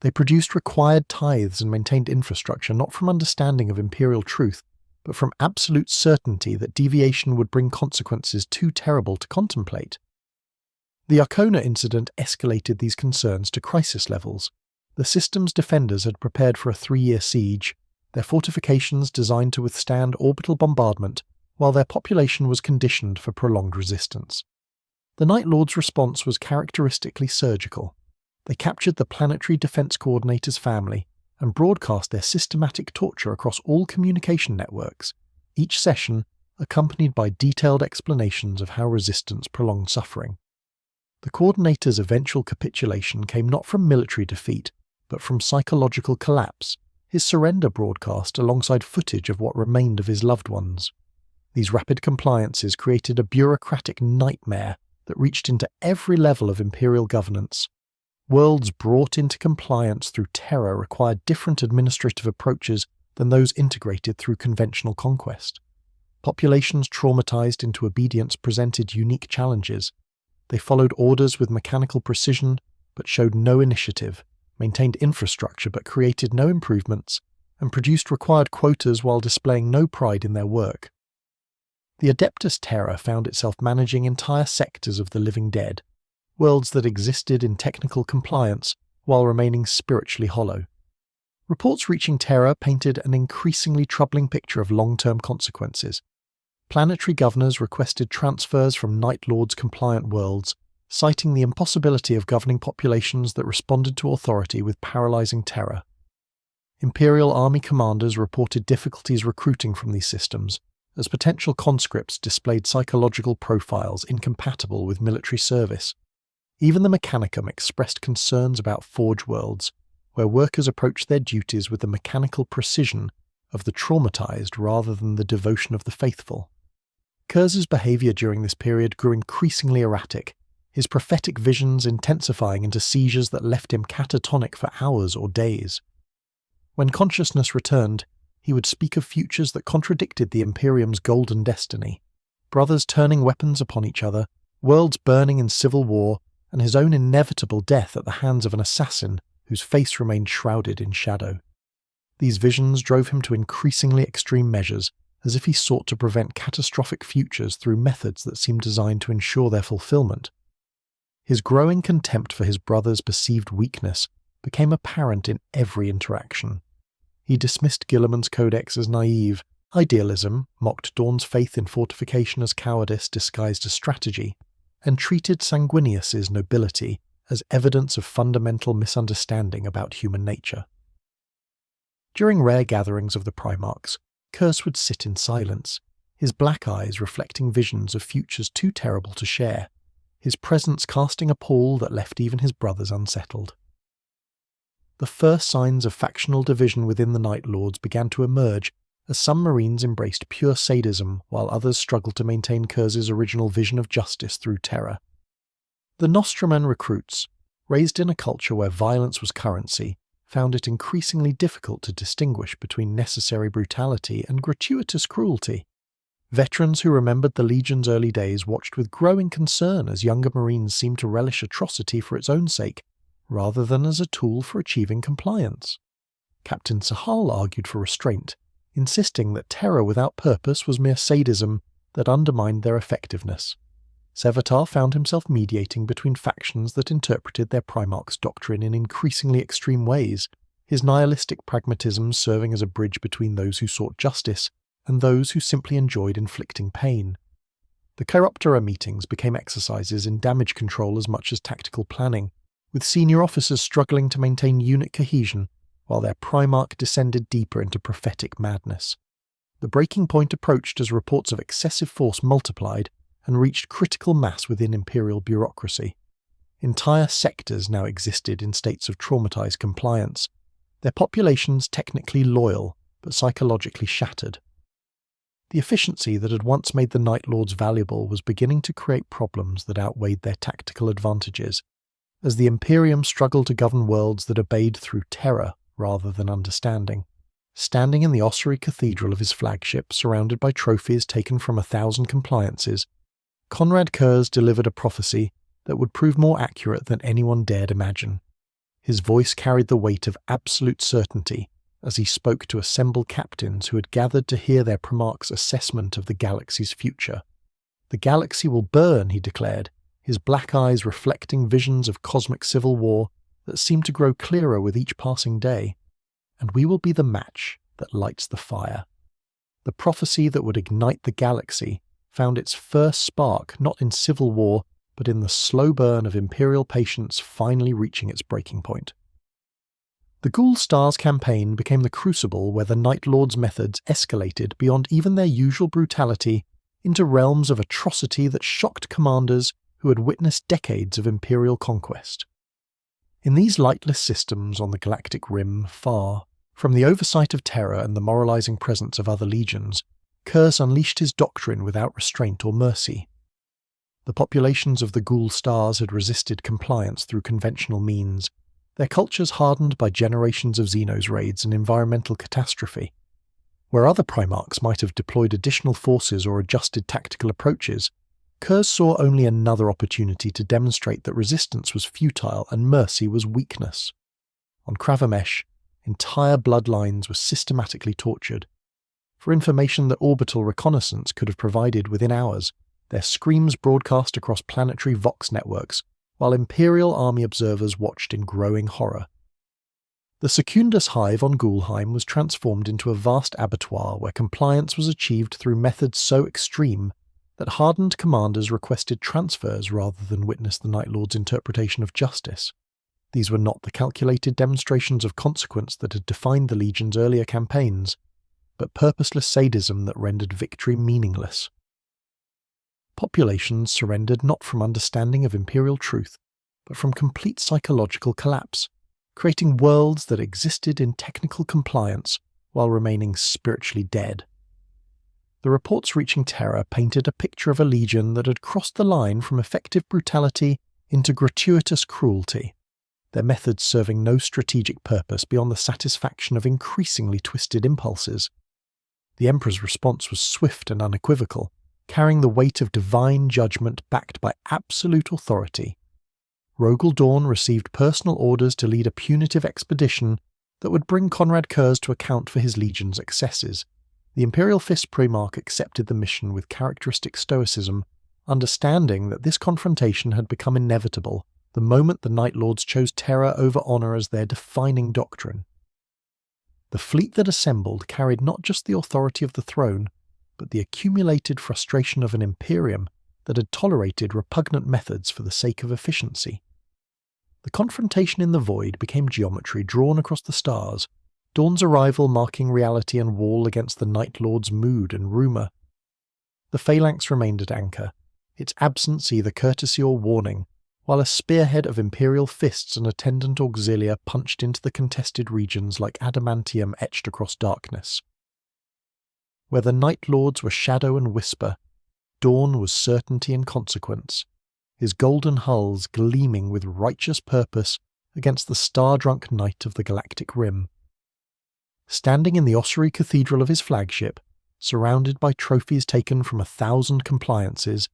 They produced required tithes and maintained infrastructure not from understanding of Imperial truth, but from absolute certainty that deviation would bring consequences too terrible to contemplate. The Arcona incident escalated these concerns to crisis levels. The system's defenders had prepared for a 3-year siege, their fortifications designed to withstand orbital bombardment, while their population was conditioned for prolonged resistance. The Night Lord's response was characteristically surgical. They captured the planetary defense coordinator's family and broadcast their systematic torture across all communication networks, each session accompanied by detailed explanations of how resistance prolonged suffering. The coordinator's eventual capitulation came not from military defeat, but from psychological collapse, his surrender broadcast alongside footage of what remained of his loved ones. These rapid compliances created a bureaucratic nightmare that reached into every level of Imperial governance. Worlds brought into compliance through terror required different administrative approaches than those integrated through conventional conquest. Populations traumatized into obedience presented unique challenges. They followed orders with mechanical precision, but showed no initiative, maintained infrastructure but created no improvements, and produced required quotas while displaying no pride in their work. The Adeptus Terra found itself managing entire sectors of the living dead, worlds that existed in technical compliance while remaining spiritually hollow. Reports reaching Terra painted an increasingly troubling picture of long-term consequences. Planetary governors requested transfers from Night Lords compliant worlds, citing the impossibility of governing populations that responded to authority with paralyzing terror. Imperial army commanders reported difficulties recruiting from these systems, as potential conscripts displayed psychological profiles incompatible with military service. Even the Mechanicum expressed concerns about Forge worlds, where workers approached their duties with the mechanical precision of the traumatized rather than the devotion of the faithful. Curze's behavior during this period grew increasingly erratic, his prophetic visions intensifying into seizures that left him catatonic for hours or days. When consciousness returned, he would speak of futures that contradicted the Imperium's golden destiny. Brothers turning weapons upon each other, worlds burning in civil war, and his own inevitable death at the hands of an assassin whose face remained shrouded in shadow. These visions drove him to increasingly extreme measures, as if he sought to prevent catastrophic futures through methods that seemed designed to ensure their fulfillment. His growing contempt for his brother's perceived weakness became apparent in every interaction. He dismissed Guilliman's codex as naive, idealism mocked Dawn's faith in fortification as cowardice disguised as strategy, and treated Sanguinius's nobility as evidence of fundamental misunderstanding about human nature. During rare gatherings of the Primarchs, Curze would sit in silence, his black eyes reflecting visions of futures too terrible to share, his presence casting a pall that left even his brothers unsettled. The first signs of factional division within the Night Lords began to emerge as some Marines embraced pure sadism while others struggled to maintain Curze's original vision of justice through terror. The Nostroman recruits, raised in a culture where violence was currency, found it increasingly difficult to distinguish between necessary brutality and gratuitous cruelty. Veterans who remembered the Legion's early days watched with growing concern as younger Marines seemed to relish atrocity for its own sake, rather than as a tool for achieving compliance. Captain Sahal argued for restraint, insisting that terror without purpose was mere sadism that undermined their effectiveness. Sevatar found himself mediating between factions that interpreted their Primarch's doctrine in increasingly extreme ways, his nihilistic pragmatism serving as a bridge between those who sought justice and those who simply enjoyed inflicting pain. The Chiroptera meetings became exercises in damage control as much as tactical planning, with senior officers struggling to maintain unit cohesion while their Primarch descended deeper into prophetic madness. The breaking point approached as reports of excessive force multiplied and reached critical mass within Imperial bureaucracy. Entire sectors now existed in states of traumatized compliance, their populations technically loyal but psychologically shattered. The efficiency that had once made the Night Lords valuable was beginning to create problems that outweighed their tactical advantages, as the Imperium struggled to govern worlds that obeyed through terror rather than understanding. Standing in the ossuary cathedral of his flagship, surrounded by trophies taken from 1,000 compliances, Konrad Curze delivered a prophecy that would prove more accurate than anyone dared imagine. His voice carried the weight of absolute certainty as he spoke to assembled captains who had gathered to hear their Primarch's assessment of the galaxy's future. "The galaxy will burn," he declared, his black eyes reflecting visions of cosmic civil war that seemed to grow clearer with each passing day, "and we will be the match that lights the fire." The prophecy that would ignite the galaxy found its first spark not in civil war, but in the slow burn of Imperial patience finally reaching its breaking point. The Ghoul Stars campaign became the crucible where the Night Lords' methods escalated beyond even their usual brutality into realms of atrocity that shocked commanders who had witnessed decades of Imperial conquest. In these lightless systems on the galactic rim, far, From the oversight of terror and the moralizing presence of other legions, Curze unleashed his doctrine without restraint or mercy. The populations of the Ghoul stars had resisted compliance through conventional means, their cultures hardened by generations of Xenos raids and environmental catastrophe. Where other Primarchs might have deployed additional forces or adjusted tactical approaches, Curze saw only another opportunity to demonstrate that resistance was futile and mercy was weakness. On Kravamesh, entire bloodlines were systematically tortured. For information that orbital reconnaissance could have provided within hours, their screams broadcast across planetary vox networks, while Imperial army observers watched in growing horror. The Secundus hive on Ghoulheim was transformed into a vast abattoir where compliance was achieved through methods so extreme that hardened commanders requested transfers rather than witness the Night Lord's interpretation of justice. These were not the calculated demonstrations of consequence that had defined the Legion's earlier campaigns, but purposeless sadism that rendered victory meaningless. Populations surrendered not from understanding of Imperial truth, but from complete psychological collapse, creating worlds that existed in technical compliance while remaining spiritually dead. The reports reaching Terra painted a picture of a legion that had crossed the line from effective brutality into gratuitous cruelty, their methods serving no strategic purpose beyond the satisfaction of increasingly twisted impulses. The Emperor's response was swift and unequivocal, carrying the weight of divine judgment backed by absolute authority. Rogel Dawn received personal orders to lead a punitive expedition that would bring Konrad Curze to account for his legion's excesses. The Imperial Fist Primarch accepted the mission with characteristic stoicism, understanding that this confrontation had become inevitable the moment the Night Lords chose terror over honour as their defining doctrine. The fleet that assembled carried not just the authority of the throne, but the accumulated frustration of an Imperium that had tolerated repugnant methods for the sake of efficiency. The confrontation in the void became geometry drawn across the stars, Dawn's arrival marking reality and wall against the Night Lord's mood and rumour. The phalanx remained at anchor, its absence either courtesy or warning, while a spearhead of Imperial fists and attendant auxilia punched into the contested regions like adamantium etched across darkness. Where the Night Lords were shadow and whisper, Dawn was certainty and consequence, his golden hulls gleaming with righteous purpose against the star-drunk night of the galactic rim. Standing in the ossuary cathedral of his flagship, surrounded by trophies taken from 1,000 compliances,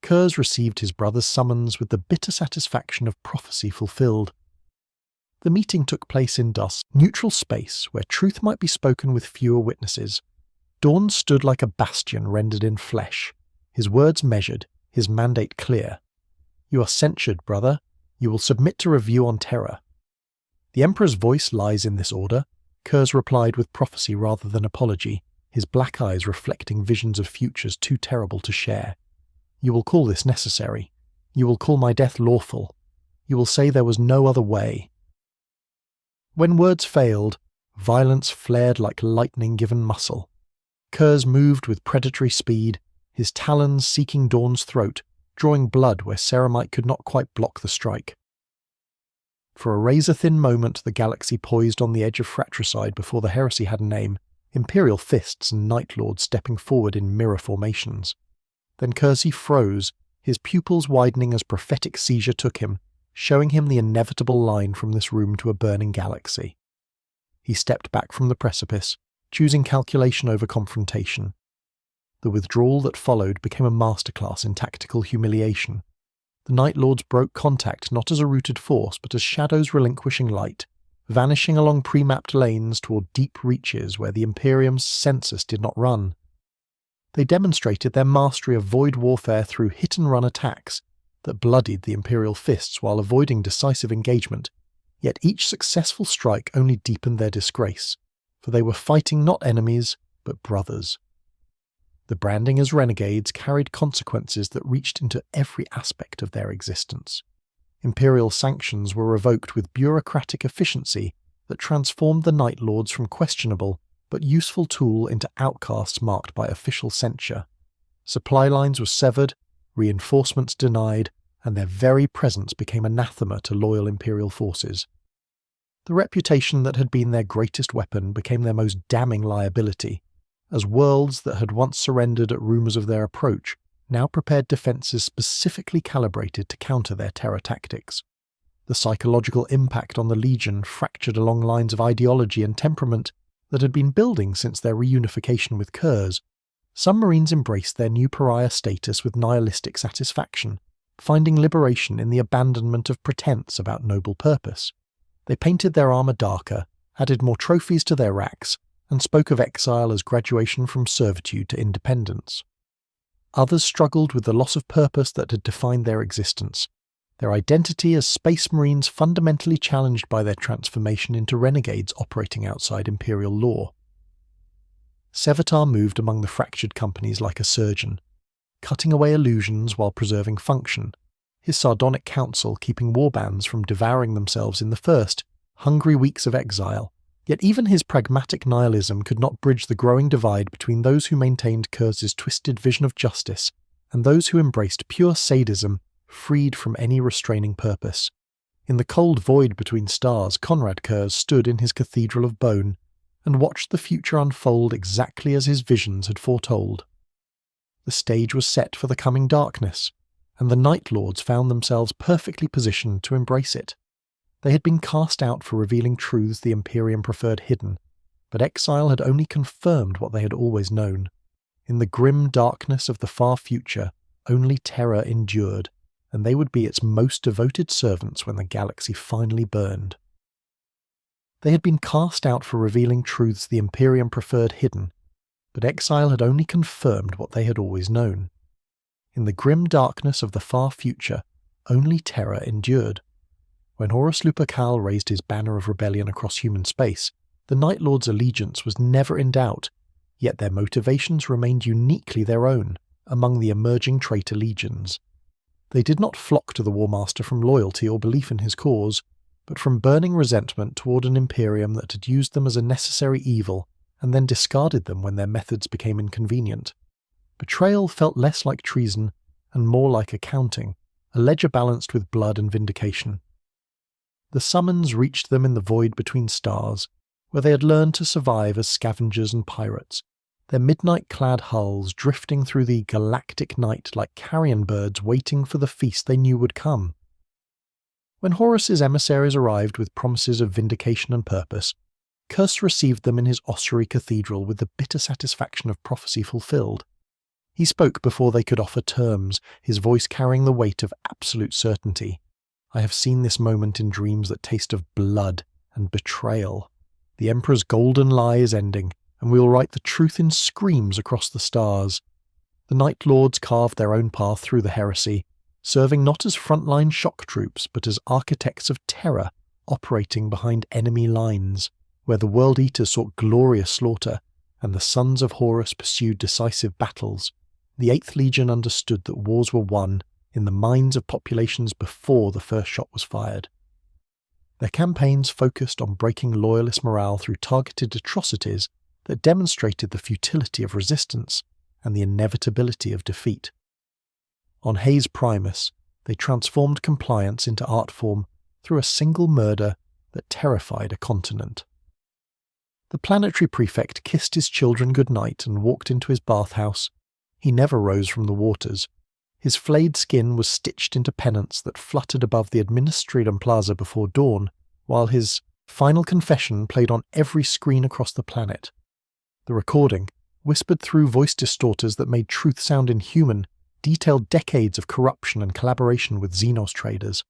Curze received his brother's summons with the bitter satisfaction of prophecy fulfilled. The meeting took place in dusk, neutral space where truth might be spoken with fewer witnesses. Dawn stood like a bastion rendered in flesh, his words measured, his mandate clear. "You are censured, brother. You will submit to review on terror." "The Emperor's voice lies in this order," Curze replied with prophecy rather than apology, his black eyes reflecting visions of futures too terrible to share. "You will call this necessary. You will call my death lawful. You will say there was no other way." When words failed, violence flared like lightning given muscle. Curze moved with predatory speed, his talons seeking Dawn's throat, drawing blood where ceramite could not quite block the strike. For a razor-thin moment the galaxy poised on the edge of fratricide before the heresy had a name, Imperial fists and Night Lords stepping forward in mirror formations. Then Curze froze, his pupils widening as prophetic seizure took him, showing him the inevitable line from this room to a burning galaxy. He stepped back from the precipice, choosing calculation over confrontation. The withdrawal that followed became a masterclass in tactical humiliation. The Night Lords broke contact not as a rooted force but as shadows relinquishing light, vanishing along pre-mapped lanes toward deep reaches where the Imperium's census did not run. They demonstrated their mastery of void warfare through hit-and-run attacks that bloodied the Imperial fists while avoiding decisive engagement, yet each successful strike only deepened their disgrace, for they were fighting not enemies, but brothers. The branding as renegades carried consequences that reached into every aspect of their existence. Imperial sanctions were revoked with bureaucratic efficiency that transformed the Night Lords from questionable but useful tool into outcasts marked by official censure. Supply lines were severed, reinforcements denied, and their very presence became anathema to loyal Imperial forces. The reputation that had been their greatest weapon became their most damning liability, as worlds that had once surrendered at rumours of their approach now prepared defences specifically calibrated to counter their terror tactics. The psychological impact on the Legion fractured along lines of ideology and temperament that had been building since their reunification with Curze. Some Marines embraced their new pariah status with nihilistic satisfaction, finding liberation in the abandonment of pretense about noble purpose. They painted their armour darker, added more trophies to their racks, and spoke of exile as graduation from servitude to independence. Others struggled with the loss of purpose that had defined their existence, their identity as Space Marines fundamentally challenged by their transformation into renegades operating outside Imperial law. Sevatar moved among the fractured companies like a surgeon, cutting away illusions while preserving function, his sardonic counsel keeping warbands from devouring themselves in the first, hungry weeks of exile. Yet even his pragmatic nihilism could not bridge the growing divide between those who maintained Curze's twisted vision of justice and those who embraced pure sadism, freed from any restraining purpose. In the cold void between stars, Konrad Curze stood in his cathedral of bone and watched the future unfold exactly as his visions had foretold. The stage was set for the coming darkness, and the Night Lords found themselves perfectly positioned to embrace it. They had been cast out for revealing truths the Imperium preferred hidden, but exile had only confirmed what they had always known. In the grim darkness of the far future, only terror endured, and they would be its most devoted servants when the galaxy finally burned. They had been cast out for revealing truths the Imperium preferred hidden, but exile had only confirmed what they had always known. In the grim darkness of the far future, only terror endured. When Horus Lupercal raised his banner of rebellion across human space, the Night Lords' allegiance was never in doubt, yet their motivations remained uniquely their own among the emerging Traitor Legions. They did not flock to the War Master from loyalty or belief in his cause, but from burning resentment toward an Imperium that had used them as a necessary evil and then discarded them when their methods became inconvenient. Betrayal felt less like treason and more like accounting, a ledger balanced with blood and vindication. The summons reached them in the void between stars, where they had learned to survive as scavengers and pirates, their midnight-clad hulls drifting through the galactic night like carrion birds waiting for the feast they knew would come. When Horus's emissaries arrived with promises of vindication and purpose, Curze received them in his ossuary cathedral with the bitter satisfaction of prophecy fulfilled. He spoke before they could offer terms, his voice carrying the weight of absolute certainty. I have seen this moment in dreams that taste of blood and betrayal. The Emperor's golden lie is ending, and we will write the truth in screams across the stars. The Night Lords carved their own path through the heresy, serving not as frontline shock troops but as architects of terror, operating behind enemy lines, where the World Eaters sought glorious slaughter, and the sons of Horus pursued decisive battles. The 8th Legion understood that wars were won in the minds of populations before the first shot was fired. Their campaigns focused on breaking loyalist morale through targeted atrocities that demonstrated the futility of resistance and the inevitability of defeat. On Hayes Primus, they transformed compliance into art form through a single murder that terrified a continent. The planetary prefect kissed his children goodnight and walked into his bathhouse. He never rose from the waters. His flayed skin was stitched into pennants that fluttered above the Administratum plaza before dawn, while his final confession played on every screen across the planet. The recording, whispered through voice distorters that made truth sound inhuman, detailed decades of corruption and collaboration with Xenos traders.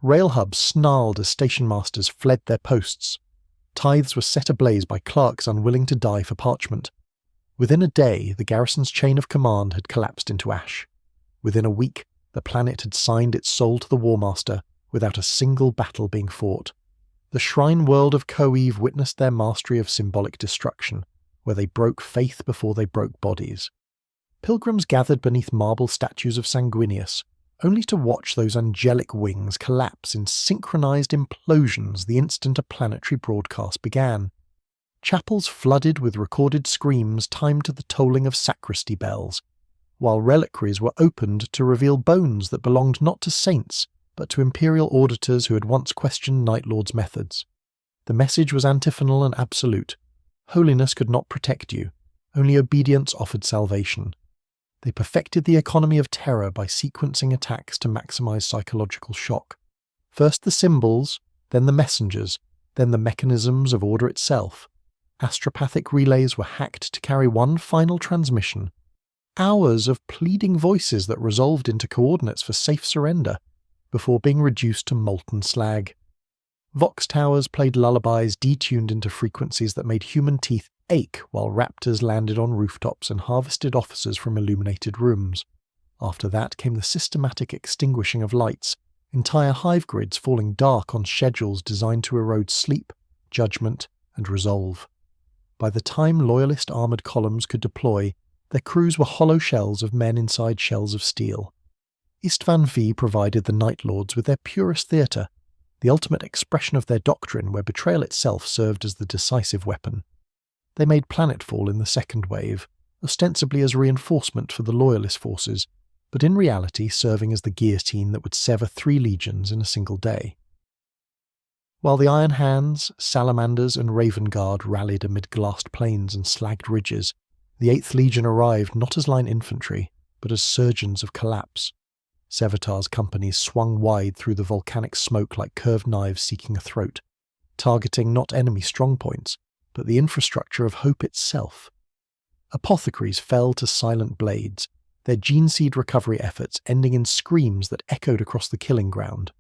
Rail hubs snarled as station masters fled their posts. Tithes were set ablaze by clerks unwilling to die for parchment. Within a day, the garrison's chain of command had collapsed into ash. Within a week, the planet had signed its soul to the War Master without a single battle being fought. The shrine world of Coeve witnessed their mastery of symbolic destruction, where they broke faith before they broke bodies. Pilgrims gathered beneath marble statues of Sanguinius, only to watch those angelic wings collapse in synchronized implosions the instant a planetary broadcast began. Chapels flooded with recorded screams timed to the tolling of sacristy bells, while reliquaries were opened to reveal bones that belonged not to saints, but to Imperial auditors who had once questioned Night Lord's methods. The message was antiphonal and absolute. Holiness could not protect you. Only obedience offered salvation. They perfected the economy of terror by sequencing attacks to maximize psychological shock. First the symbols, then the messengers, then the mechanisms of order itself. Astropathic relays were hacked to carry one final transmission. Hours of pleading voices that resolved into coordinates for safe surrender, before being reduced to molten slag. Vox towers played lullabies detuned into frequencies that made human teeth ache while raptors landed on rooftops and harvested officers from illuminated rooms. After that came the systematic extinguishing of lights, entire hive grids falling dark on schedules designed to erode sleep, judgment, and resolve. By the time loyalist armoured columns could deploy, their crews were hollow shells of men inside shells of steel. Istvan V provided the Night Lords with their purest theatre, the ultimate expression of their doctrine where betrayal itself served as the decisive weapon. They made planetfall in the second wave, ostensibly as reinforcement for the loyalist forces, but in reality serving as the guillotine that would sever 3 legions in a single day. While the Iron Hands, Salamanders and Raven Guard rallied amid glassed plains and slagged ridges, the 8th Legion arrived not as line infantry, but as surgeons of collapse. Sevatar's companies swung wide through the volcanic smoke like curved knives seeking a throat, targeting not enemy strongpoints, but the infrastructure of hope itself. Apothecaries fell to silent blades, their gene seed recovery efforts ending in screams that echoed across the killing ground.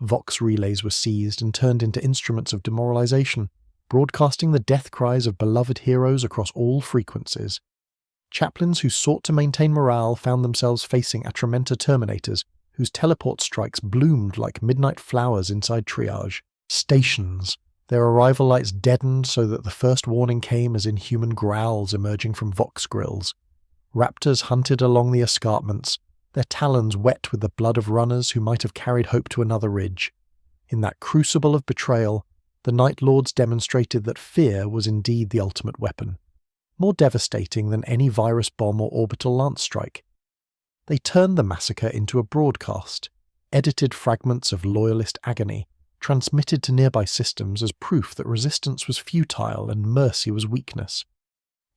Vox relays were seized and turned into instruments of demoralization, broadcasting the death cries of beloved heroes across all frequencies. Chaplains who sought to maintain morale found themselves facing Atramenta Terminators, whose teleport strikes bloomed like midnight flowers inside triage. Stations. Their arrival lights deadened so that the first warning came as inhuman growls emerging from Vox grills. Raptors hunted along the escarpments, their talons wet with the blood of runners who might have carried hope to another ridge. In that crucible of betrayal, the Night Lords demonstrated that fear was indeed the ultimate weapon, more devastating than any virus bomb or orbital lance strike. They turned the massacre into a broadcast, edited fragments of loyalist agony, transmitted to nearby systems as proof that resistance was futile and mercy was weakness.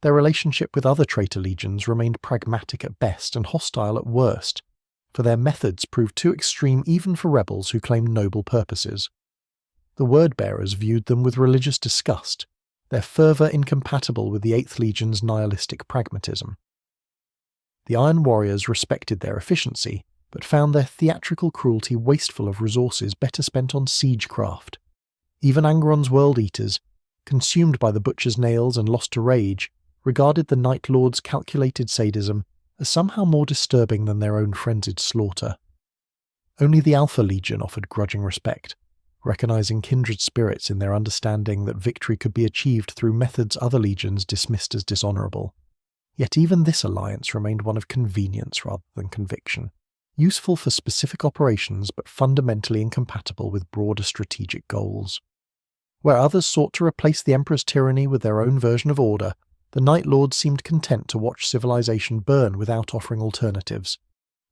Their relationship with other traitor legions remained pragmatic at best and hostile at worst, for their methods proved too extreme even for rebels who claimed noble purposes. The word-bearers viewed them with religious disgust, their fervour incompatible with the 8th Legion's nihilistic pragmatism. The Iron Warriors respected their efficiency, but found their theatrical cruelty wasteful of resources better spent on siegecraft. Even Angron's World Eaters, consumed by the Butcher's nails and lost to rage, regarded the Night Lord's calculated sadism as somehow more disturbing than their own frenzied slaughter. Only the Alpha Legion offered grudging respect, recognizing kindred spirits in their understanding that victory could be achieved through methods other legions dismissed as dishonourable. Yet even this alliance remained one of convenience rather than conviction, useful for specific operations but fundamentally incompatible with broader strategic goals. Where others sought to replace the Emperor's tyranny with their own version of order, the Night Lords seemed content to watch civilization burn without offering alternatives.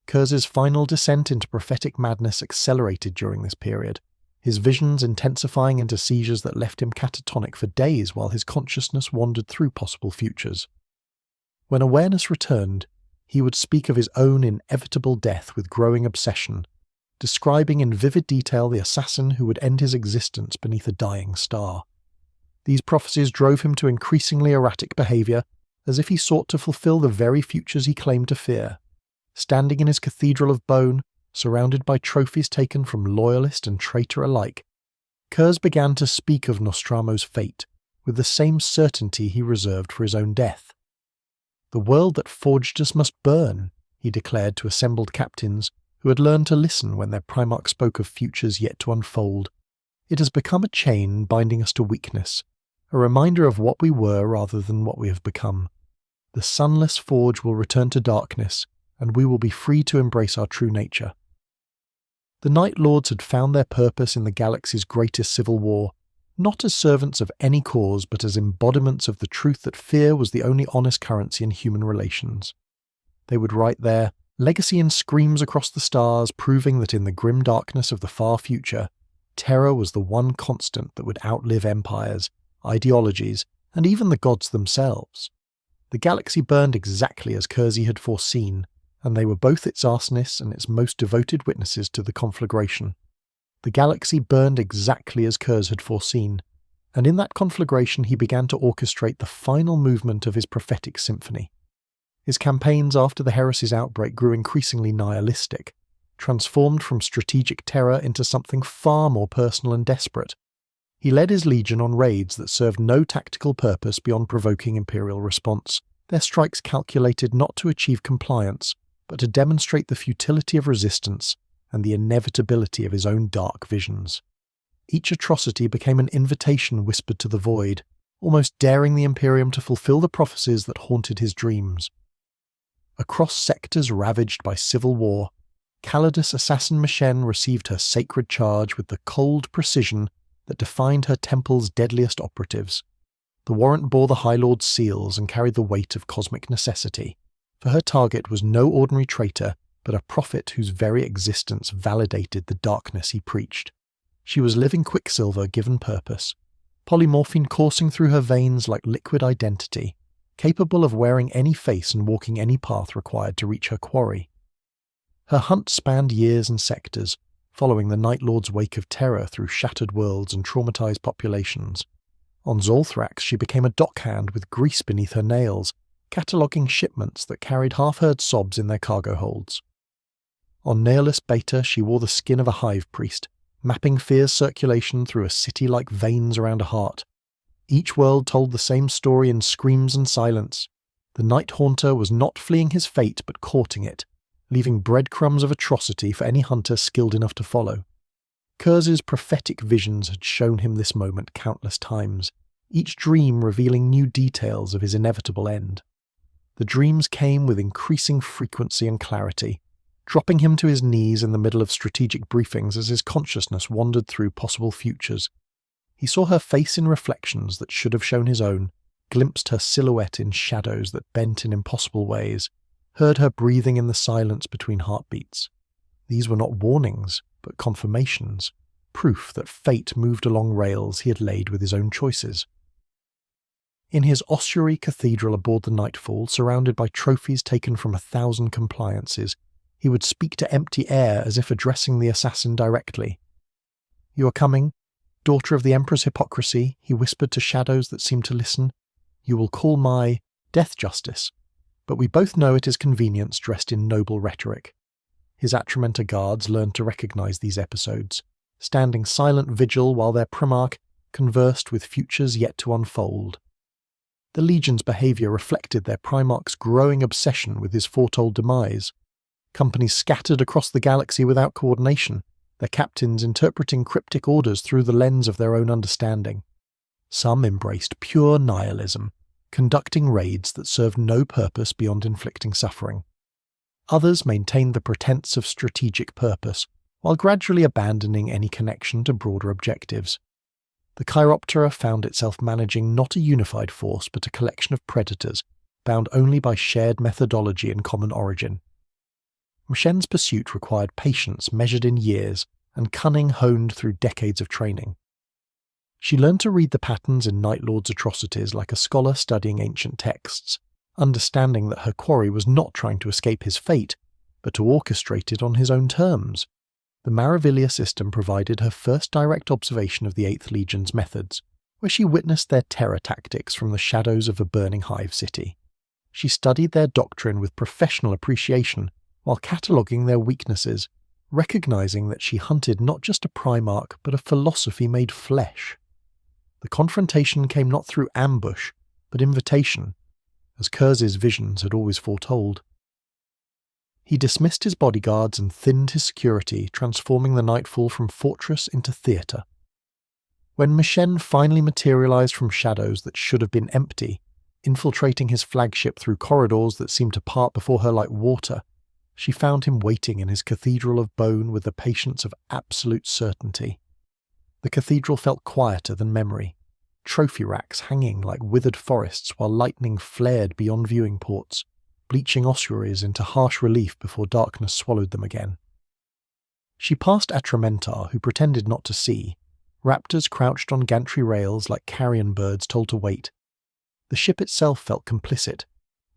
Curze's final descent into prophetic madness accelerated during this period, his visions intensifying into seizures that left him catatonic for days while his consciousness wandered through possible futures. When awareness returned, he would speak of his own inevitable death with growing obsession, describing in vivid detail the assassin who would end his existence beneath a dying star. These prophecies drove him to increasingly erratic behaviour, as if he sought to fulfill the very futures he claimed to fear. Standing in his cathedral of bone, surrounded by trophies taken from loyalist and traitor alike, Curze began to speak of Nostramo's fate with the same certainty he reserved for his own death. "The world that forged us must burn," he declared to assembled captains who had learned to listen when their Primarch spoke of futures yet to unfold. "It has become a chain binding us to weakness, a reminder of what we were rather than what we have become. The sunless forge will return to darkness, and we will be free to embrace our true nature." The Night Lords had found their purpose in the galaxy's greatest civil war, not as servants of any cause but as embodiments of the truth that fear was the only honest currency in human relations. They would write their legacy in screams across the stars, proving that in the grim darkness of the far future, Terror was the one constant that would outlive empires, ideologies, and even the gods themselves. The galaxy burned exactly as Curze had foreseen, and they were both its arsonists and its most devoted witnesses to the conflagration. The galaxy burned exactly as Curze had foreseen, and in that conflagration he began to orchestrate the final movement of his prophetic symphony. His campaigns after the heresy's outbreak grew increasingly nihilistic, transformed from strategic terror into something far more personal and desperate. He led his legion on raids that served no tactical purpose beyond provoking Imperial response, their strikes calculated not to achieve compliance, but to demonstrate the futility of resistance and the inevitability of his own dark visions. Each atrocity became an invitation whispered to the void, almost daring the Imperium to fulfill the prophecies that haunted his dreams. Across sectors ravaged by civil war, Calidus assassin Mishen received her sacred charge with the cold precision that defined her temple's deadliest operatives. The warrant bore the High Lord's seals and carried the weight of cosmic necessity, for her target was no ordinary traitor, but a prophet whose very existence validated the darkness he preached. She was living quicksilver given purpose, polymorphine coursing through her veins like liquid identity, capable of wearing any face and walking any path required to reach her quarry. Her hunt spanned years and sectors, following the Night Lord's wake of terror through shattered worlds and traumatized populations. On Zolthrax she became a dockhand with grease beneath her nails, cataloguing shipments that carried half-heard sobs in their cargo holds. On Nihilus Beta she wore the skin of a hive priest, mapping fear's circulation through a city like veins around a heart. Each world told the same story in screams and silence. The Night Haunter was not fleeing his fate but courting it, leaving breadcrumbs of atrocity for any hunter skilled enough to follow. Curze's prophetic visions had shown him this moment countless times, each dream revealing new details of his inevitable end. The dreams came with increasing frequency and clarity, dropping him to his knees in the middle of strategic briefings as his consciousness wandered through possible futures. He saw her face in reflections that should have shown his own, glimpsed her silhouette in shadows that bent in impossible ways, heard her breathing in the silence between heartbeats. These were not warnings, but confirmations, proof that fate moved along rails he had laid with his own choices. In his ossuary cathedral aboard the Nightfall, surrounded by trophies taken from 1,000 compliances, he would speak to empty air as if addressing the assassin directly. "You are coming, daughter of the Emperor's hypocrisy," he whispered to shadows that seemed to listen. "You will call my death justice, but we both know it is convenience dressed in noble rhetoric." His Atramenta guards learned to recognize these episodes, standing silent vigil while their Primarch conversed with futures yet to unfold. The Legion's behavior reflected their Primarch's growing obsession with his foretold demise. Companies scattered across the galaxy without coordination, their captains interpreting cryptic orders through the lens of their own understanding. Some embraced pure nihilism, conducting raids that served no purpose beyond inflicting suffering. Others maintained the pretense of strategic purpose, while gradually abandoning any connection to broader objectives. The Chiroptera found itself managing not a unified force but a collection of predators, bound only by shared methodology and common origin. Mishen's pursuit required patience measured in years and cunning honed through decades of training. She learned to read the patterns in Night Lord's atrocities like a scholar studying ancient texts, understanding that her quarry was not trying to escape his fate, but to orchestrate it on his own terms. The Maravillia system provided her first direct observation of the 8th Legion's methods, where she witnessed their terror tactics from the shadows of a burning hive city. She studied their doctrine with professional appreciation, while cataloguing their weaknesses, recognizing that she hunted not just a Primarch but a philosophy made flesh. The confrontation came not through ambush, but invitation, as Curze's visions had always foretold. He dismissed his bodyguards and thinned his security, transforming the Nightfall from fortress into theatre. When Mishen finally materialized from shadows that should have been empty, infiltrating his flagship through corridors that seemed to part before her like water, she found him waiting in his cathedral of bone with the patience of absolute certainty. The cathedral felt quieter than memory, trophy racks hanging like withered forests while lightning flared beyond viewing ports, bleaching ossuaries into harsh relief before darkness swallowed them again. She passed Atramentar, who pretended not to see. Raptors crouched on gantry rails like carrion birds told to wait. The ship itself felt complicit,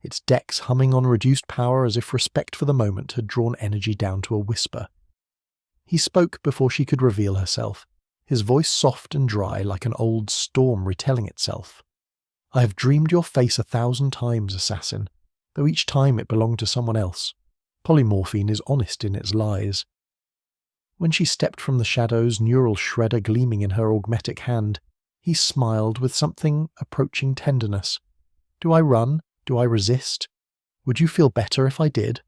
its decks humming on reduced power as if respect for the moment had drawn energy down to a whisper. He spoke before she could reveal herself, his voice soft and dry like an old storm retelling itself. "I have dreamed your face 1,000 times, assassin, though each time it belonged to someone else. Polymorphine is honest in its lies." When she stepped from the shadows, neural shredder gleaming in her augmetic hand, he smiled with something approaching tenderness. "Do I run? Do I resist? Would you feel better if I did?"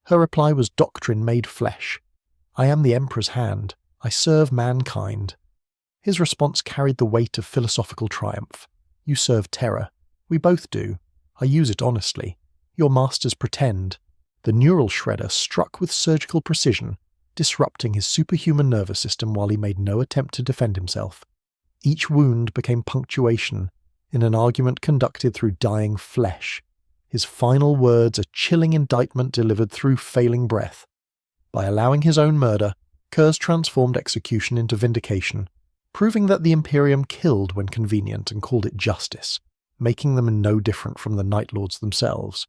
Her reply was doctrine made flesh. "I am the Emperor's hand. I serve mankind." His response carried the weight of philosophical triumph. "You serve terror. We both do. I use it honestly. Your masters pretend." The neural shredder struck with surgical precision, disrupting his superhuman nervous system while he made no attempt to defend himself. Each wound became punctuation in an argument conducted through dying flesh, his final words a chilling indictment delivered through failing breath. By allowing his own murder, Curze transformed execution into vindication, proving that the Imperium killed when convenient and called it justice, making them no different from the Night Lords themselves.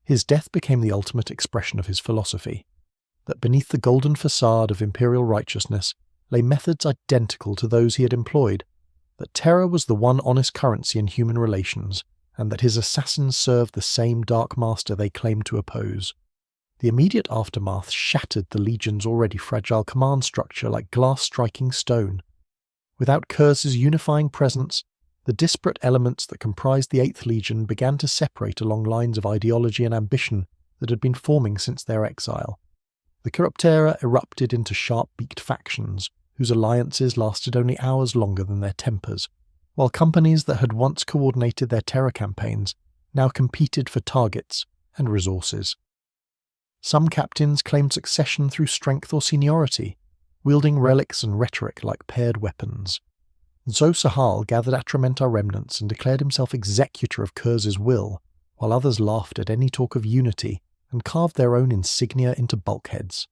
His death became the ultimate expression of his philosophy, that beneath the golden facade of imperial righteousness lay methods identical to those he had employed, that terror was the one honest currency in human relations, and that his assassins served the same dark master they claimed to oppose. The immediate aftermath shattered the Legion's already fragile command structure like glass striking stone. Without Curze's unifying presence, the disparate elements that comprised the 8th Legion began to separate along lines of ideology and ambition that had been forming since their exile. The Corruptera erupted into sharp-beaked factions, whose alliances lasted only hours longer than their tempers, while companies that had once coordinated their terror campaigns now competed for targets and resources. Some captains claimed succession through strength or seniority, wielding relics and rhetoric like paired weapons. Sahal gathered Atramentar remnants and declared himself executor of Curze's will, while others laughed at any talk of unity and carved their own insignia into bulkheads.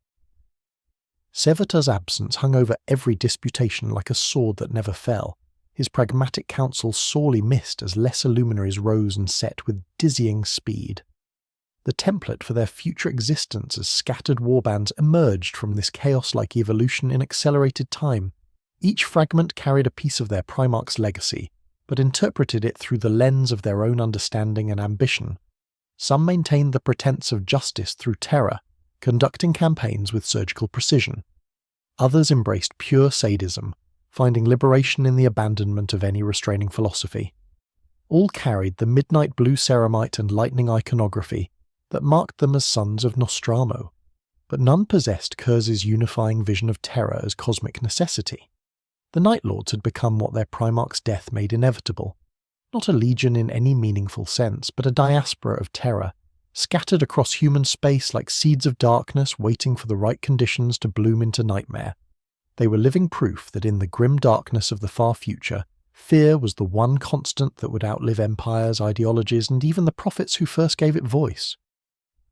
Sevatar's absence hung over every disputation like a sword that never fell, his pragmatic counsel sorely missed as lesser luminaries rose and set with dizzying speed. The template for their future existence as scattered warbands emerged from this chaos-like evolution in accelerated time. Each fragment carried a piece of their Primarch's legacy, but interpreted it through the lens of their own understanding and ambition. Some maintained the pretense of justice through terror, conducting campaigns with surgical precision. Others embraced pure sadism, finding liberation in the abandonment of any restraining philosophy. All carried the midnight blue ceramite and lightning iconography that marked them as sons of Nostramo, but none possessed Curze's unifying vision of terror as cosmic necessity. The Night Lords had become what their Primarch's death made inevitable. Not a legion in any meaningful sense, but a diaspora of terror, scattered across human space like seeds of darkness waiting for the right conditions to bloom into nightmare. They were living proof that in the grim darkness of the far future, fear was the one constant that would outlive empires, ideologies, and even the prophets who first gave it voice.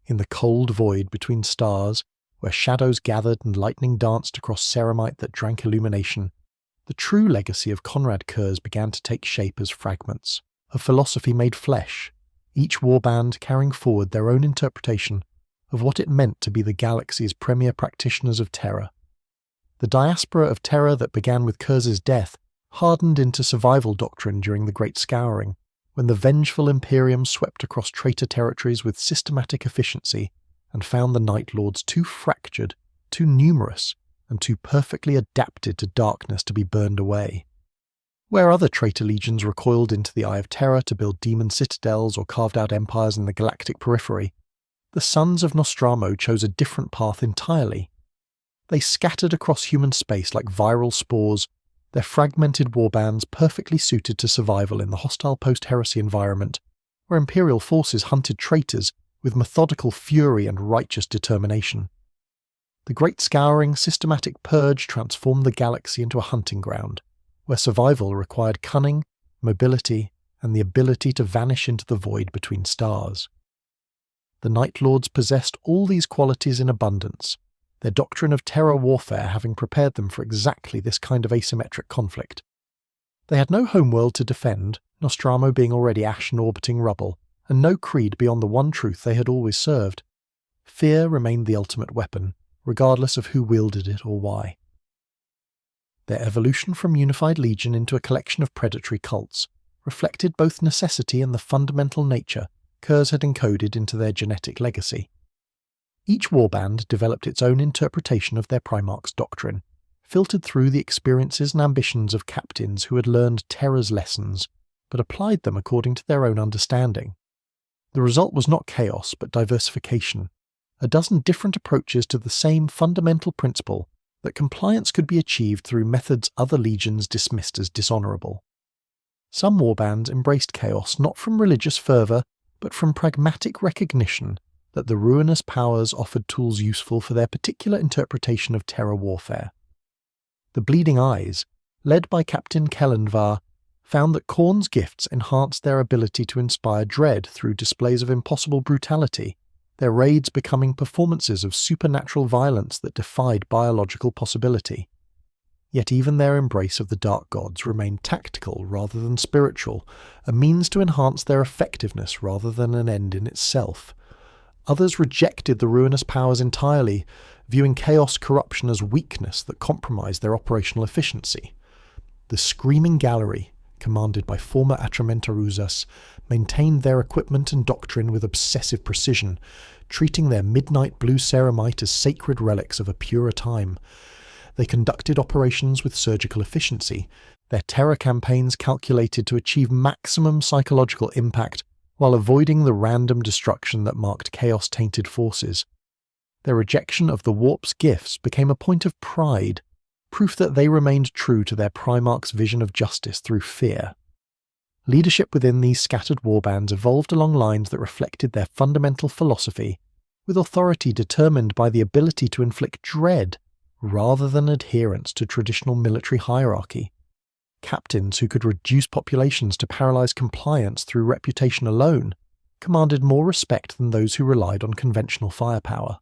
In the cold void between stars, where shadows gathered and lightning danced across ceramite that drank illumination, the true legacy of Konrad Curze began to take shape as fragments, a philosophy made flesh, each warband carrying forward their own interpretation of what it meant to be the galaxy's premier practitioners of terror. The diaspora of terror that began with Curze's death hardened into survival doctrine during the Great Scouring, when the vengeful Imperium swept across traitor territories with systematic efficiency and found the Night Lords too fractured, too numerous, and too perfectly adapted to darkness to be burned away. Where other traitor legions recoiled into the Eye of Terror to build demon citadels or carved out empires in the galactic periphery, the Sons of Nostramo chose a different path entirely. They scattered across human space like viral spores, their fragmented warbands perfectly suited to survival in the hostile post-heresy environment, where Imperial forces hunted traitors with methodical fury and righteous determination. The Great Scouring systematic purge transformed the galaxy into a hunting ground, where survival required cunning, mobility, and the ability to vanish into the void between stars. The Night Lords possessed all these qualities in abundance. their doctrine of terror warfare having prepared them for exactly this kind of asymmetric conflict. They had no homeworld to defend, Nostromo being already ash and orbiting rubble, and no creed beyond the one truth they had always served. Fear remained the ultimate weapon, regardless of who wielded it or why. Their evolution from unified legion into a collection of predatory cults reflected both necessity and the fundamental nature Curze had encoded into their genetic legacy. Each warband developed its own interpretation of their Primarch's doctrine, filtered through the experiences and ambitions of captains who had learned terror's lessons, but applied them according to their own understanding. The result was not chaos, but diversification, a dozen different approaches to the same fundamental principle that compliance could be achieved through methods other legions dismissed as dishonourable. Some warbands embraced chaos not from religious fervour, but from pragmatic recognition that the ruinous powers offered tools useful for their particular interpretation of terror warfare. The Bleeding Eyes, led by Captain Kellenvar, found that Khorne's gifts enhanced their ability to inspire dread through displays of impossible brutality, their raids becoming performances of supernatural violence that defied biological possibility. Yet even their embrace of the dark gods remained tactical rather than spiritual, a means to enhance their effectiveness rather than an end in itself. Others rejected the ruinous powers entirely, viewing chaos corruption as weakness that compromised their operational efficiency. The Screaming Gallery, commanded by former Atramentaruzas, maintained their equipment and doctrine with obsessive precision, treating their midnight blue ceramite as sacred relics of a purer time. They conducted operations with surgical efficiency, their terror campaigns calculated to achieve maximum psychological impact while avoiding the random destruction that marked chaos-tainted forces. Their rejection of the Warp's gifts became a point of pride, proof that they remained true to their Primarch's vision of justice through fear. Leadership within these scattered warbands evolved along lines that reflected their fundamental philosophy, with authority determined by the ability to inflict dread rather than adherence to traditional military hierarchy. Captains who could reduce populations to paralyze compliance through reputation alone commanded more respect than those who relied on conventional firepower.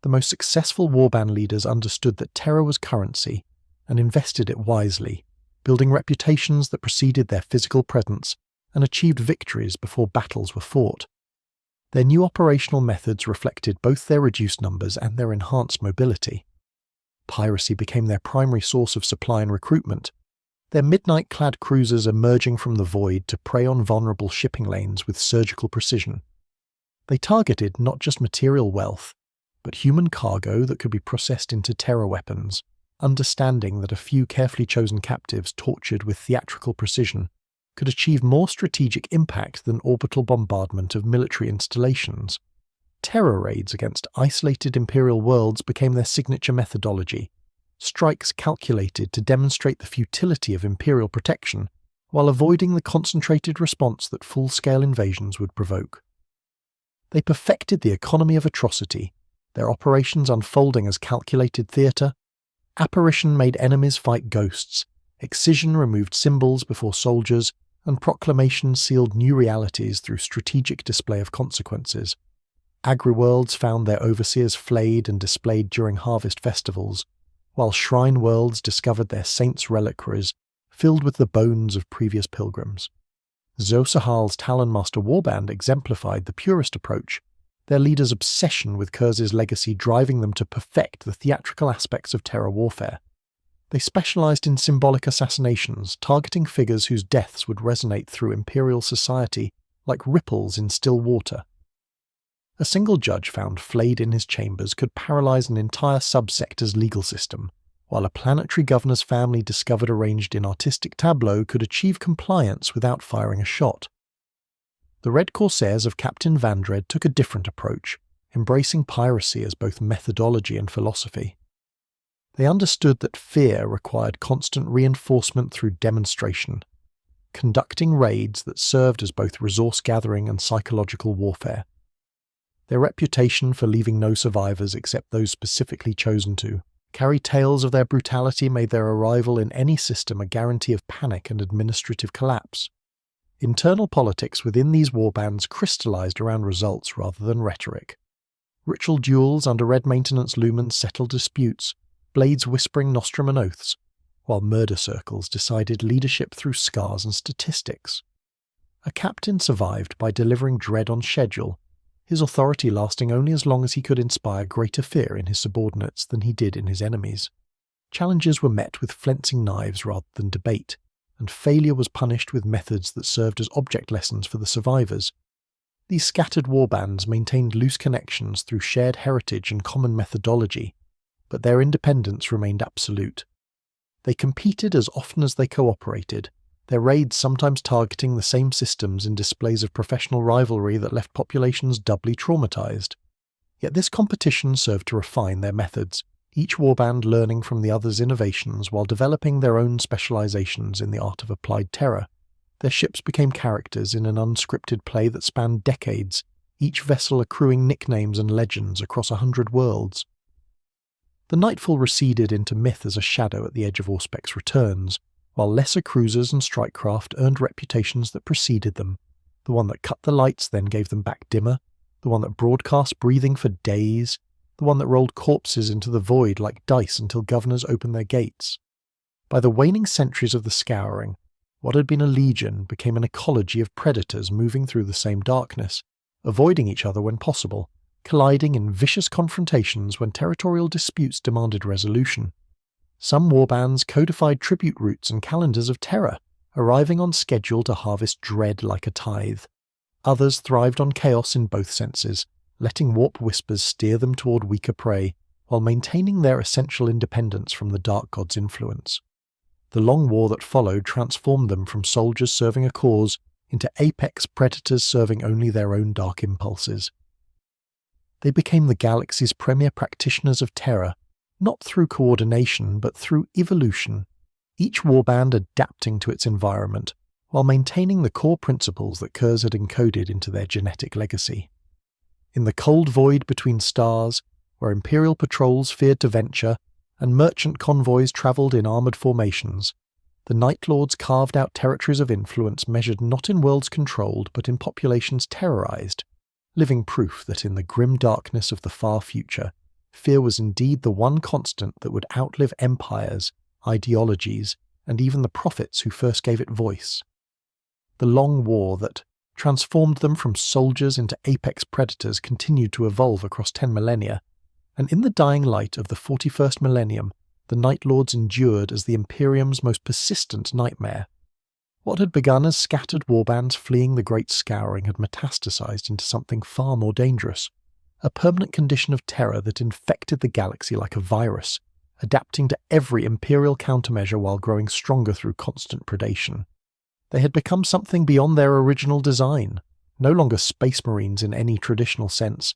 The most successful warband leaders understood that terror was currency and invested it wisely, building reputations that preceded their physical presence and achieved victories before battles were fought. Their new operational methods reflected both their reduced numbers and their enhanced mobility. Piracy became their primary source of supply and recruitment, their midnight-clad cruisers emerging from the void to prey on vulnerable shipping lanes with surgical precision. They targeted not just material wealth, but human cargo that could be processed into terror weapons, understanding that a few carefully chosen captives tortured with theatrical precision could achieve more strategic impact than orbital bombardment of military installations. Terror raids against isolated Imperial worlds became their signature methodology, strikes calculated to demonstrate the futility of Imperial protection while avoiding the concentrated response that full-scale invasions would provoke. They perfected the economy of atrocity, their operations unfolding as calculated theatre. Apparition made enemies fight ghosts, excision removed symbols before soldiers, and proclamation sealed new realities through strategic display of consequences. Agri-worlds found their overseers flayed and displayed during harvest festivals, while shrine worlds discovered their saints' reliquaries filled with the bones of previous pilgrims. Zosahal's Talonmaster warband exemplified the purest approach, their leaders' obsession with Curze's legacy driving them to perfect the theatrical aspects of terror warfare. They specialized in symbolic assassinations, targeting figures whose deaths would resonate through Imperial society like ripples in still water. A single judge found flayed in his chambers could paralyze an entire subsector's legal system, while a planetary governor's family discovered arranged in artistic tableau could achieve compliance without firing a shot. The Red Corsairs of Captain Vandred took a different approach, embracing piracy as both methodology and philosophy. They understood that fear required constant reinforcement through demonstration, conducting raids that served as both resource gathering and psychological warfare. Their reputation for leaving no survivors except those specifically chosen to carry tales of their brutality made their arrival in any system a guarantee of panic and administrative collapse. Internal politics within these warbands crystallized around results rather than rhetoric. Ritual duels under red maintenance lumens settled disputes, blades whispering nostrum and oaths, while murder circles decided leadership through scars and statistics. A captain survived by delivering dread on schedule, his authority lasting only as long as he could inspire greater fear in his subordinates than he did in his enemies. Challenges were met with flensing knives rather than debate, and failure was punished with methods that served as object lessons for the survivors. These scattered warbands maintained loose connections through shared heritage and common methodology, but their independence remained absolute. They competed as often as they cooperated, their raids sometimes targeting the same systems in displays of professional rivalry that left populations doubly traumatized. Yet this competition served to refine their methods, each warband learning from the other's innovations while developing their own specializations in the art of applied terror. Their ships became characters in an unscripted play that spanned decades, each vessel accruing nicknames and legends across 100 worlds. The Nightfall receded into myth as a shadow at the edge of Auspec's returns, while lesser cruisers and strikecraft earned reputations that preceded them. The one that cut the lights then gave them back dimmer, the one that broadcast breathing for days, the one that rolled corpses into the void like dice until governors opened their gates. By the waning centuries of the Scouring, what had been a legion became an ecology of predators moving through the same darkness, avoiding each other when possible, colliding in vicious confrontations when territorial disputes demanded resolution. Some warbands codified tribute routes and calendars of terror, arriving on schedule to harvest dread like a tithe. Others thrived on chaos in both senses, letting warp whispers steer them toward weaker prey, while maintaining their essential independence from the Dark God's influence. The long war that followed transformed them from soldiers serving a cause into apex predators serving only their own dark impulses. They became the galaxy's premier practitioners of terror, not through coordination but through evolution, each warband adapting to its environment, while maintaining the core principles that Curze had encoded into their genetic legacy. In the cold void between stars, where Imperial patrols feared to venture, and merchant convoys travelled in armoured formations, the Night Lords carved out territories of influence measured not in worlds controlled but in populations terrorised, living proof that in the grim darkness of the far future, fear was indeed the one constant that would outlive empires, ideologies, and even the prophets who first gave it voice. The long war that transformed them from soldiers into apex predators continued to evolve across 10 millennia, and in the dying light of the 41st millennium, the Night Lords endured as the Imperium's most persistent nightmare. What had begun as scattered warbands fleeing the Great Scouring had metastasized into something far more dangerous, a permanent condition of terror that infected the galaxy like a virus, adapting to every Imperial countermeasure while growing stronger through constant predation. They had become something beyond their original design, no longer space marines in any traditional sense,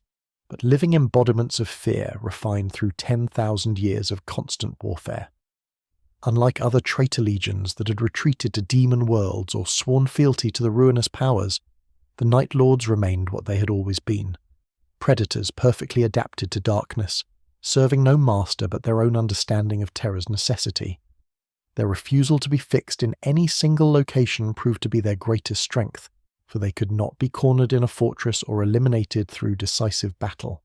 but living embodiments of fear refined through 10,000 years of constant warfare. Unlike other Traitor Legions that had retreated to demon worlds or sworn fealty to the ruinous powers, the Night Lords remained what they had always been. Predators perfectly adapted to darkness, serving no master but their own understanding of terror's necessity. Their refusal to be fixed in any single location proved to be their greatest strength, for they could not be cornered in a fortress or eliminated through decisive battle.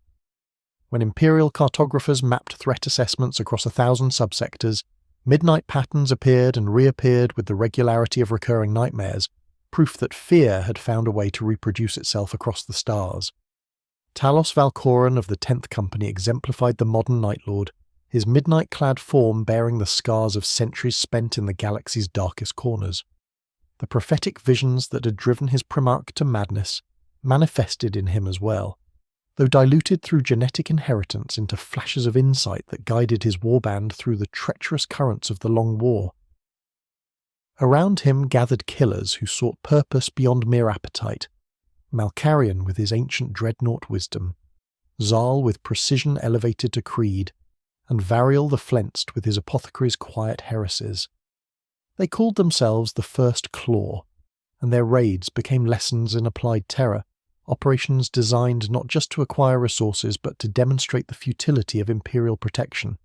When Imperial cartographers mapped threat assessments across 1,000 subsectors, midnight patterns appeared and reappeared with the regularity of recurring nightmares, proof that fear had found a way to reproduce itself across the stars. Talos Valkoran of the 10th Company exemplified the modern Night Lord, his midnight-clad form bearing the scars of centuries spent in the galaxy's darkest corners. The prophetic visions that had driven his Primarch to madness manifested in him as well, though diluted through genetic inheritance into flashes of insight that guided his warband through the treacherous currents of the Long War. Around him gathered killers who sought purpose beyond mere appetite, Malkarian with his ancient dreadnought wisdom, Zal with precision elevated to creed, and Varial the Flensed with his apothecary's quiet heresies. They called themselves the First Claw, and their raids became lessons in applied terror, operations designed not just to acquire resources but to demonstrate the futility of Imperial protection.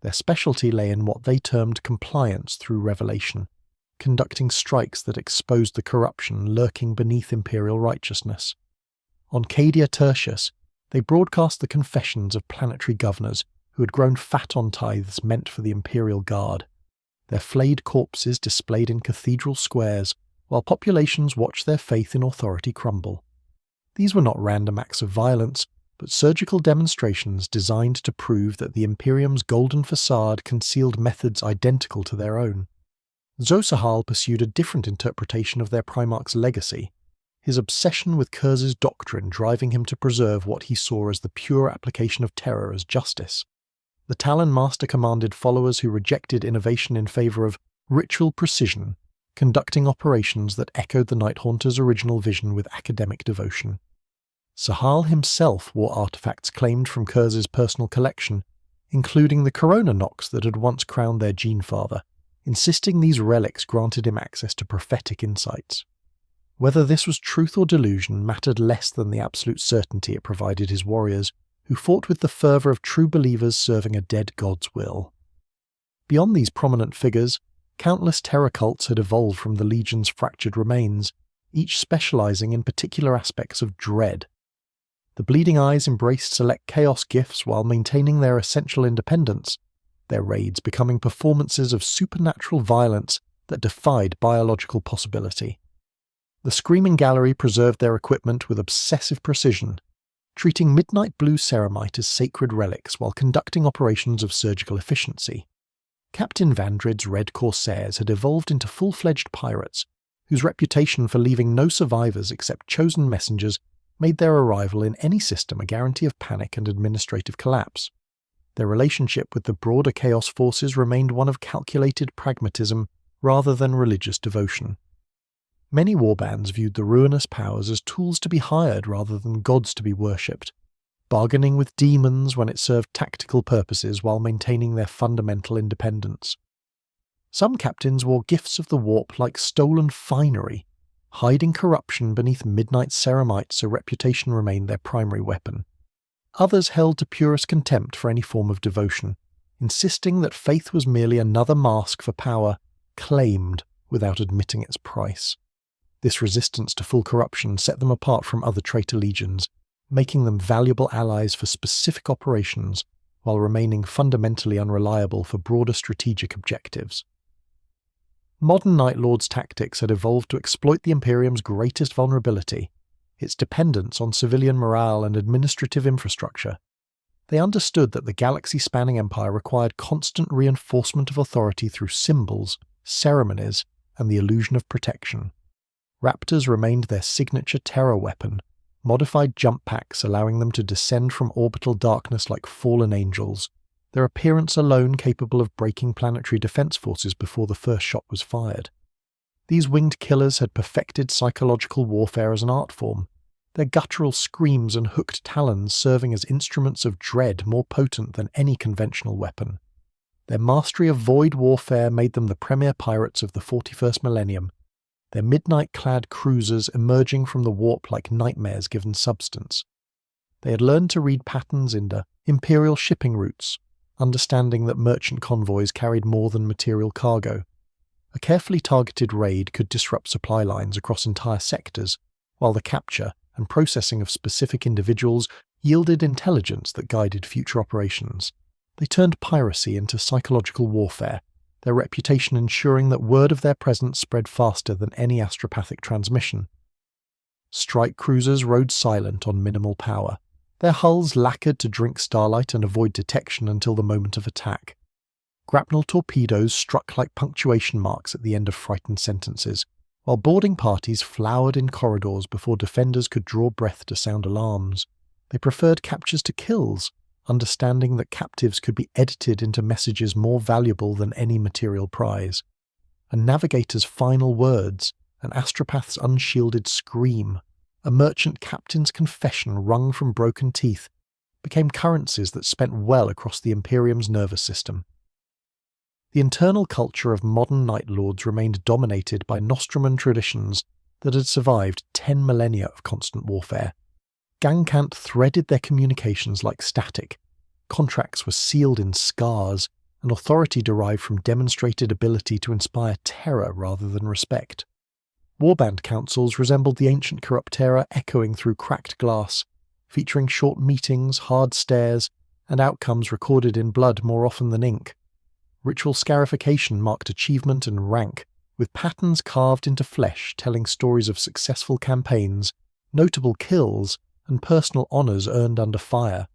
Their specialty lay in what they termed compliance through revelation, conducting strikes that exposed the corruption lurking beneath Imperial righteousness. On Cadia Tertius, They broadcast the confessions of planetary governors who had grown fat on tithes meant for the Imperial Guard. Their flayed corpses displayed in cathedral squares, while populations watched their faith in authority crumble. These were not random acts of violence, but surgical demonstrations designed to prove that the Imperium's golden facade concealed methods identical to their own. Sahal pursued a different interpretation of their Primarch's legacy, his obsession with Curze's doctrine driving him to preserve what he saw as the pure application of terror as justice. The Talon Master commanded followers who rejected innovation in favour of ritual precision, conducting operations that echoed the Night Haunter's original vision with academic devotion. Sahal himself wore artefacts claimed from Curze's personal collection, including the Corona Nox that had once crowned their Gene Father, insisting these relics granted him access to prophetic insights. Whether this was truth or delusion mattered less than the absolute certainty it provided his warriors, who fought with the fervour of true believers serving a dead god's will. Beyond these prominent figures, countless terror cults had evolved from the Legion's fractured remains, each specialising in particular aspects of dread. The Bleeding Eyes embraced select chaos gifts while maintaining their essential independence, their raids becoming performances of supernatural violence that defied biological possibility. The Screaming Gallery preserved their equipment with obsessive precision, treating midnight blue ceramite as sacred relics while conducting operations of surgical efficiency. Captain Vandrid's Red Corsairs had evolved into full-fledged pirates, whose reputation for leaving no survivors except chosen messengers made their arrival in any system a guarantee of panic and administrative collapse. Their relationship with the broader Chaos forces remained one of calculated pragmatism rather than religious devotion. Many warbands viewed the ruinous powers as tools to be hired rather than gods to be worshipped, bargaining with demons when it served tactical purposes while maintaining their fundamental independence. Some captains wore gifts of the warp like stolen finery, hiding corruption beneath midnight ceramite so reputation remained their primary weapon. Others held to purest contempt for any form of devotion, insisting that faith was merely another mask for power, claimed without admitting its price. This resistance to full corruption set them apart from other Traitor Legions, making them valuable allies for specific operations while remaining fundamentally unreliable for broader strategic objectives. Modern Night Lords' tactics had evolved to exploit the Imperium's greatest vulnerability, its dependence on civilian morale and administrative infrastructure. They understood that the galaxy-spanning empire required constant reinforcement of authority through symbols, ceremonies, and the illusion of protection. Raptors remained their signature terror weapon, modified jump packs allowing them to descend from orbital darkness like fallen angels, their appearance alone capable of breaking planetary defense forces before the first shot was fired. These winged killers had perfected psychological warfare as an art form, their guttural screams and hooked talons serving as instruments of dread more potent than any conventional weapon. Their mastery of void warfare made them the premier pirates of the 41st millennium, their midnight-clad cruisers emerging from the warp like nightmares given substance. They had learned to read patterns in the Imperial shipping routes, understanding that merchant convoys carried more than material cargo. A carefully targeted raid could disrupt supply lines across entire sectors, while the capture and processing of specific individuals yielded intelligence that guided future operations. They turned piracy into psychological warfare, their reputation ensuring that word of their presence spread faster than any astropathic transmission. Strike cruisers rode silent on minimal power, their hulls lacquered to drink starlight and avoid detection until the moment of attack. Grapnel torpedoes struck like punctuation marks at the end of frightened sentences, while boarding parties flowered in corridors before defenders could draw breath to sound alarms. They preferred captures to kills, understanding that captives could be edited into messages more valuable than any material prize. A navigator's final words, an astropath's unshielded scream, a merchant captain's confession wrung from broken teeth, became currencies that spent well across the Imperium's nervous system. The internal culture of modern Night Lords remained dominated by Nostraman traditions that had survived 10 millennia of constant warfare. Gangkant threaded their communications like static. Contracts were sealed in scars, and authority derived from demonstrated ability to inspire terror rather than respect. Warband councils resembled the ancient corrupt terror echoing through cracked glass, featuring short meetings, hard stares, and outcomes recorded in blood more often than ink. Ritual scarification marked achievement and rank, with patterns carved into flesh telling stories of successful campaigns, notable kills, and personal honours earned under fire.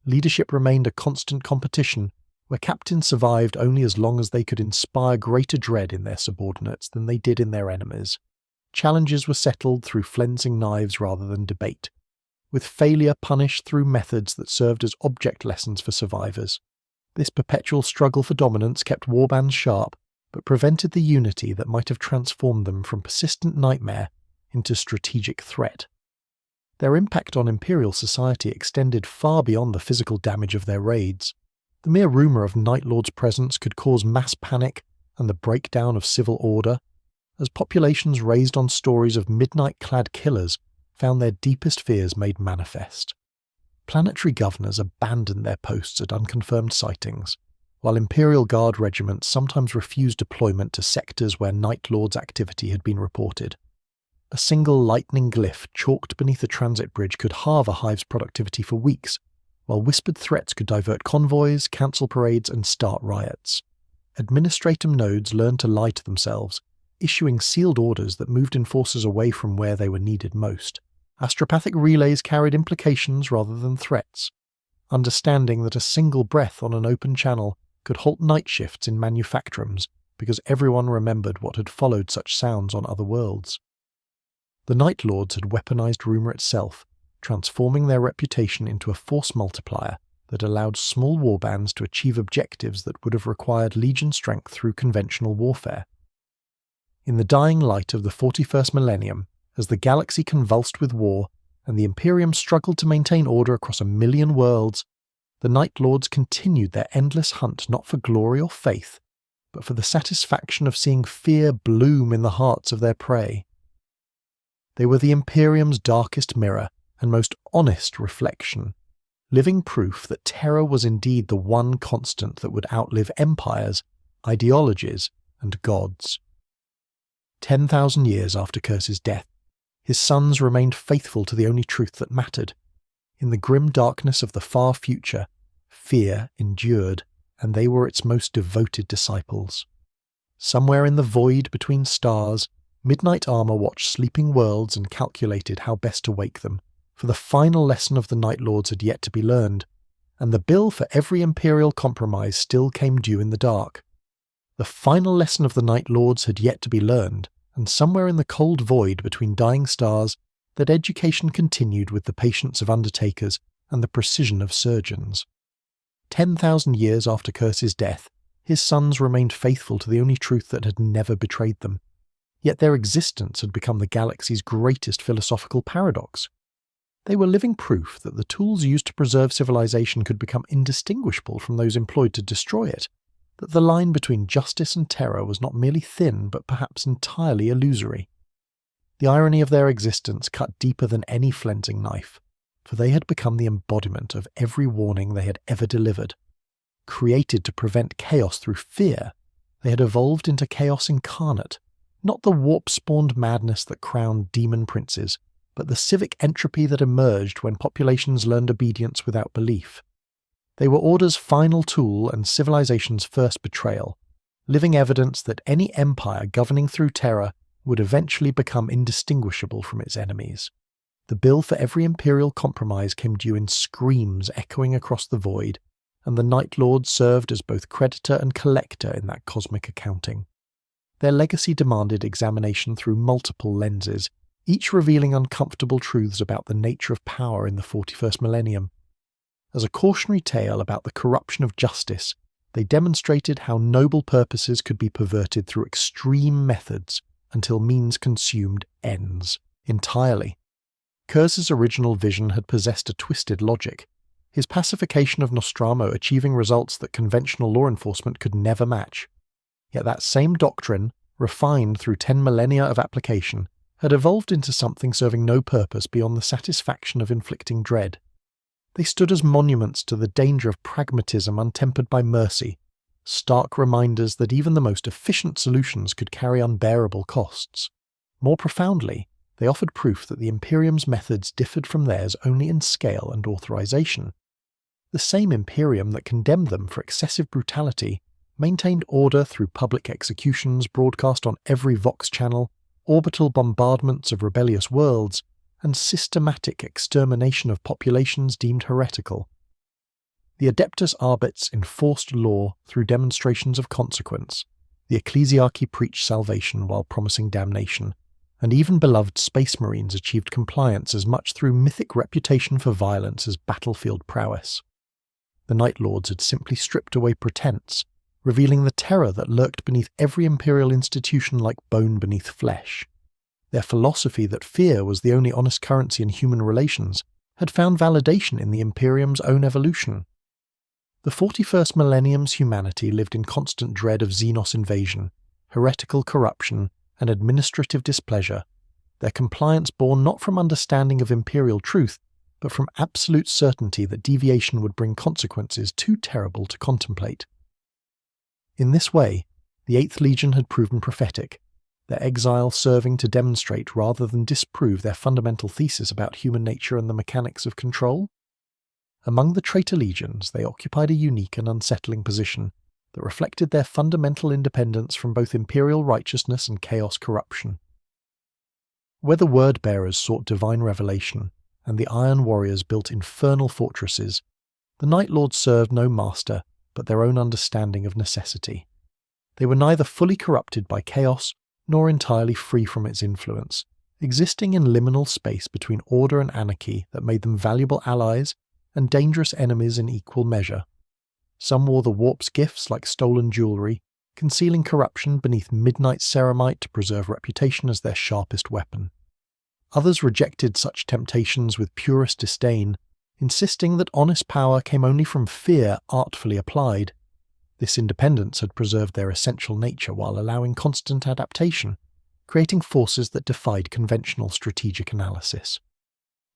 Leadership remained a constant competition, where captains survived only as long as they could inspire greater dread in their subordinates than they did in their enemies. Challenges were settled through flensing knives rather than debate, with failure punished through methods that served as object lessons for survivors. This perpetual struggle for dominance kept warbands sharp, but prevented the unity that might have transformed them from persistent nightmare into strategic threat. Their impact on Imperial society extended far beyond the physical damage of their raids. The mere rumour of Night Lord's presence could cause mass panic and the breakdown of civil order, as populations raised on stories of midnight-clad killers found their deepest fears made manifest. Planetary governors abandoned their posts at unconfirmed sightings, while Imperial Guard regiments sometimes refused deployment to sectors where Night Lord's activity had been reported. A single lightning glyph chalked beneath a transit bridge could halve a hive's productivity for weeks, while whispered threats could divert convoys, cancel parades, and start riots. Administratum nodes learned to lie to themselves, issuing sealed orders that moved enforcers away from where they were needed most. Astropathic relays carried implications rather than threats, understanding that a single breath on an open channel could halt night shifts in manufactorums because everyone remembered what had followed such sounds on other worlds. The Night Lords had weaponized rumour itself, transforming their reputation into a force multiplier that allowed small warbands to achieve objectives that would have required legion strength through conventional warfare. In the dying light of the 41st millennium, as the galaxy convulsed with war and the Imperium struggled to maintain order across 1 million worlds, the Night Lords continued their endless hunt not for glory or faith, but for the satisfaction of seeing fear bloom in the hearts of their prey. They were the Imperium's darkest mirror and most honest reflection, living proof that terror was indeed the one constant that would outlive empires, ideologies, and gods. 10,000 years after Curze's death, his sons remained faithful to the only truth that mattered. In the grim darkness of the far future, fear endured, and they were its most devoted disciples. Somewhere in the void between stars, Midnight Armour watched sleeping worlds and calculated how best to wake them, for the final lesson of the Night Lords had yet to be learned, and the bill for every Imperial compromise still came due in the dark. The final lesson of the Night Lords had yet to be learned, and somewhere in the cold void between dying stars, that education continued with the patience of undertakers and the precision of surgeons. 10,000 years after Curze's death, his sons remained faithful to the only truth that had never betrayed them. Yet their existence had become the galaxy's greatest philosophical paradox. They were living proof that the tools used to preserve civilization could become indistinguishable from those employed to destroy it, that the line between justice and terror was not merely thin but perhaps entirely illusory. The irony of their existence cut deeper than any flensing knife, for they had become the embodiment of every warning they had ever delivered. Created to prevent chaos through fear, they had evolved into chaos incarnate, not the warp-spawned madness that crowned demon princes, but the civic entropy that emerged when populations learned obedience without belief. They were order's final tool and civilization's first betrayal, living evidence that any empire governing through terror would eventually become indistinguishable from its enemies. The bill for every Imperial compromise came due in screams echoing across the void, and the Night Lords served as both creditor and collector in that cosmic accounting. Their legacy demanded examination through multiple lenses, each revealing uncomfortable truths about the nature of power in the 41st millennium. As a cautionary tale about the corruption of justice, they demonstrated how noble purposes could be perverted through extreme methods until means consumed ends entirely. Curze's original vision had possessed a twisted logic, his pacification of Nostramo achieving results that conventional law enforcement could never match. Yet that same doctrine, refined through 10 millennia of application, had evolved into something serving no purpose beyond the satisfaction of inflicting dread. They stood as monuments to the danger of pragmatism untempered by mercy, stark reminders that even the most efficient solutions could carry unbearable costs. More profoundly, they offered proof that the Imperium's methods differed from theirs only in scale and authorization. The same Imperium that condemned them for excessive brutality maintained order through public executions broadcast on every Vox channel, orbital bombardments of rebellious worlds, and systematic extermination of populations deemed heretical. The Adeptus Arbits enforced law through demonstrations of consequence. The ecclesiarchy preached salvation while promising damnation, and even beloved space marines achieved compliance as much through mythic reputation for violence as battlefield prowess. The Night Lords had simply stripped away pretense, revealing the terror that lurked beneath every imperial institution like bone beneath flesh. Their philosophy that fear was the only honest currency in human relations had found validation in the Imperium's own evolution. The 41st millennium's humanity lived in constant dread of Xenos invasion, heretical corruption, and administrative displeasure, their compliance born not from understanding of imperial truth, but from absolute certainty that deviation would bring consequences too terrible to contemplate. In this way, the 8th Legion had proven prophetic, their exile serving to demonstrate rather than disprove their fundamental thesis about human nature and the mechanics of control. Among the Traitor Legions, they occupied a unique and unsettling position that reflected their fundamental independence from both imperial righteousness and chaos corruption. Where the word-bearers sought divine revelation, and the Iron Warriors built infernal fortresses, the Night Lords served no master but their own understanding of necessity. They were neither fully corrupted by chaos nor entirely free from its influence, existing in liminal space between order and anarchy that made them valuable allies and dangerous enemies in equal measure. Some wore the warp's gifts like stolen jewelry, concealing corruption beneath midnight ceramite to preserve reputation as their sharpest weapon. Others rejected such temptations with purest disdain, insisting that honest power came only from fear artfully applied. This independence had preserved their essential nature while allowing constant adaptation, creating forces that defied conventional strategic analysis.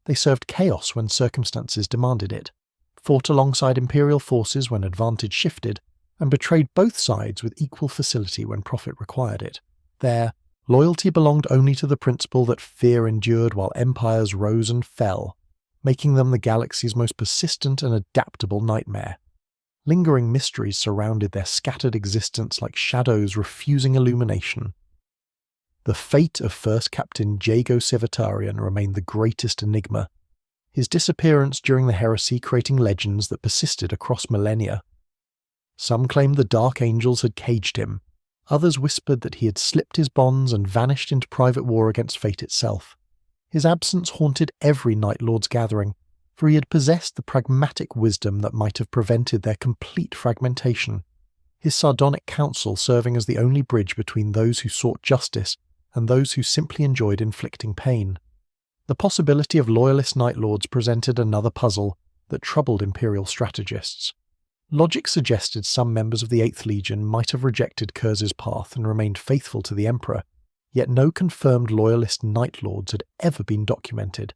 They served chaos when circumstances demanded it, fought alongside imperial forces when advantage shifted, and betrayed both sides with equal facility when profit required it. Their loyalty belonged only to the principle that fear endured while empires rose and fell, making them the galaxy's most persistent and adaptable nightmare. Lingering mysteries surrounded their scattered existence like shadows refusing illumination. The fate of First Captain Jago Civatarian remained the greatest enigma, his disappearance during the heresy creating legends that persisted across millennia. Some claimed the Dark Angels had caged him, others whispered that he had slipped his bonds and vanished into private war against fate itself. His absence haunted every Night Lord's gathering, for he had possessed the pragmatic wisdom that might have prevented their complete fragmentation, his sardonic counsel serving as the only bridge between those who sought justice and those who simply enjoyed inflicting pain. The possibility of loyalist Night Lords presented another puzzle that troubled Imperial strategists. Logic suggested some members of the 8th Legion might have rejected Curze's path and remained faithful to the Emperor, yet no confirmed loyalist Night Lords had ever been documented.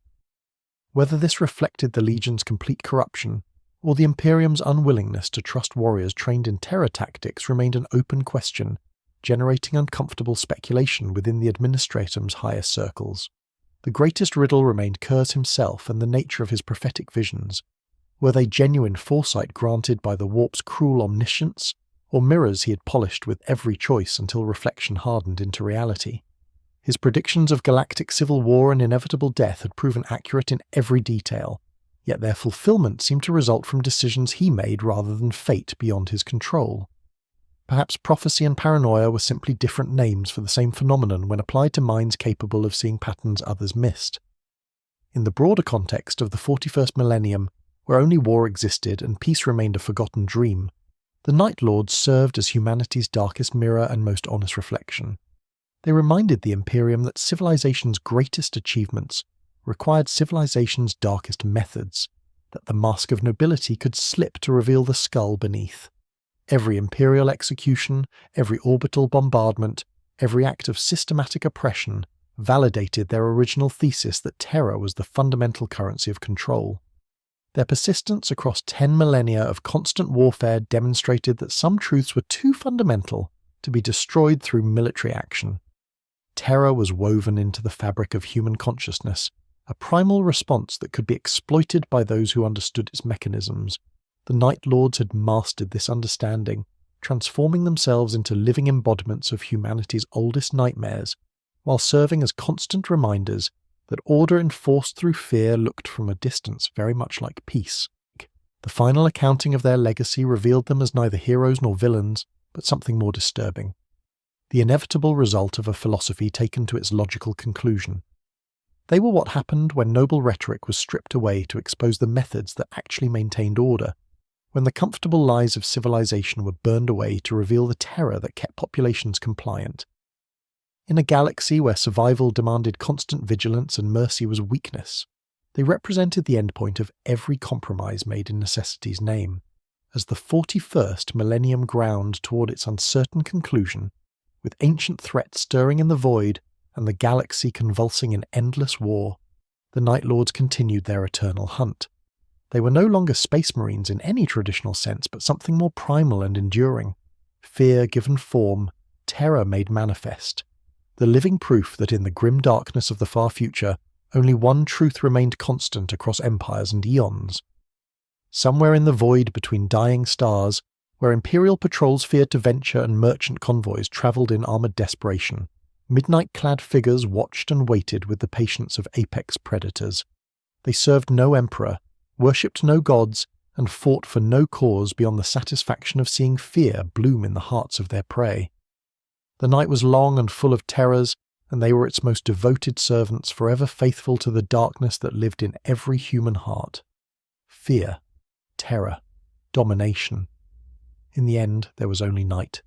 Whether this reflected the Legion's complete corruption, or the Imperium's unwillingness to trust warriors trained in terror tactics remained an open question, generating uncomfortable speculation within the Administratum's higher circles. The greatest riddle remained Curze himself and the nature of his prophetic visions. Were they genuine foresight granted by the warp's cruel omniscience, or mirrors he had polished with every choice until reflection hardened into reality? His predictions of galactic civil war and inevitable death had proven accurate in every detail, yet their fulfillment seemed to result from decisions he made rather than fate beyond his control. Perhaps prophecy and paranoia were simply different names for the same phenomenon when applied to minds capable of seeing patterns others missed. In the broader context of the 41st millennium, where only war existed and peace remained a forgotten dream, the Night Lords served as humanity's darkest mirror and most honest reflection. They reminded the Imperium that civilization's greatest achievements required civilization's darkest methods, that the mask of nobility could slip to reveal the skull beneath. Every imperial execution, every orbital bombardment, every act of systematic oppression validated their original thesis that terror was the fundamental currency of control. Their persistence across 10 millennia of constant warfare demonstrated that some truths were too fundamental to be destroyed through military action. Terror was woven into the fabric of human consciousness, a primal response that could be exploited by those who understood its mechanisms. The Night Lords had mastered this understanding, transforming themselves into living embodiments of humanity's oldest nightmares, while serving as constant reminders that order enforced through fear looked from a distance very much like peace. The final accounting of their legacy revealed them as neither heroes nor villains, but something more disturbing. The inevitable result of a philosophy taken to its logical conclusion. They were what happened when noble rhetoric was stripped away to expose the methods that actually maintained order, when the comfortable lies of civilization were burned away to reveal the terror that kept populations compliant. In a galaxy where survival demanded constant vigilance and mercy was weakness, they represented the endpoint of every compromise made in necessity's name. As the 41st millennium ground toward its uncertain conclusion, with ancient threats stirring in the void and the galaxy convulsing in endless war, the Night Lords continued their eternal hunt. They were no longer space marines in any traditional sense, but something more primal and enduring. Fear given form, terror made manifest. The living proof that in the grim darkness of the far future, only one truth remained constant across empires and eons. Somewhere in the void between dying stars, where Imperial patrols feared to venture and merchant convoys travelled in armoured desperation, midnight-clad figures watched and waited with the patience of apex predators. They served no emperor, worshipped no gods, and fought for no cause beyond the satisfaction of seeing fear bloom in the hearts of their prey. The night was long and full of terrors, and they were its most devoted servants, forever faithful to the darkness that lived in every human heart. Fear, terror, domination. In the end, there was only night.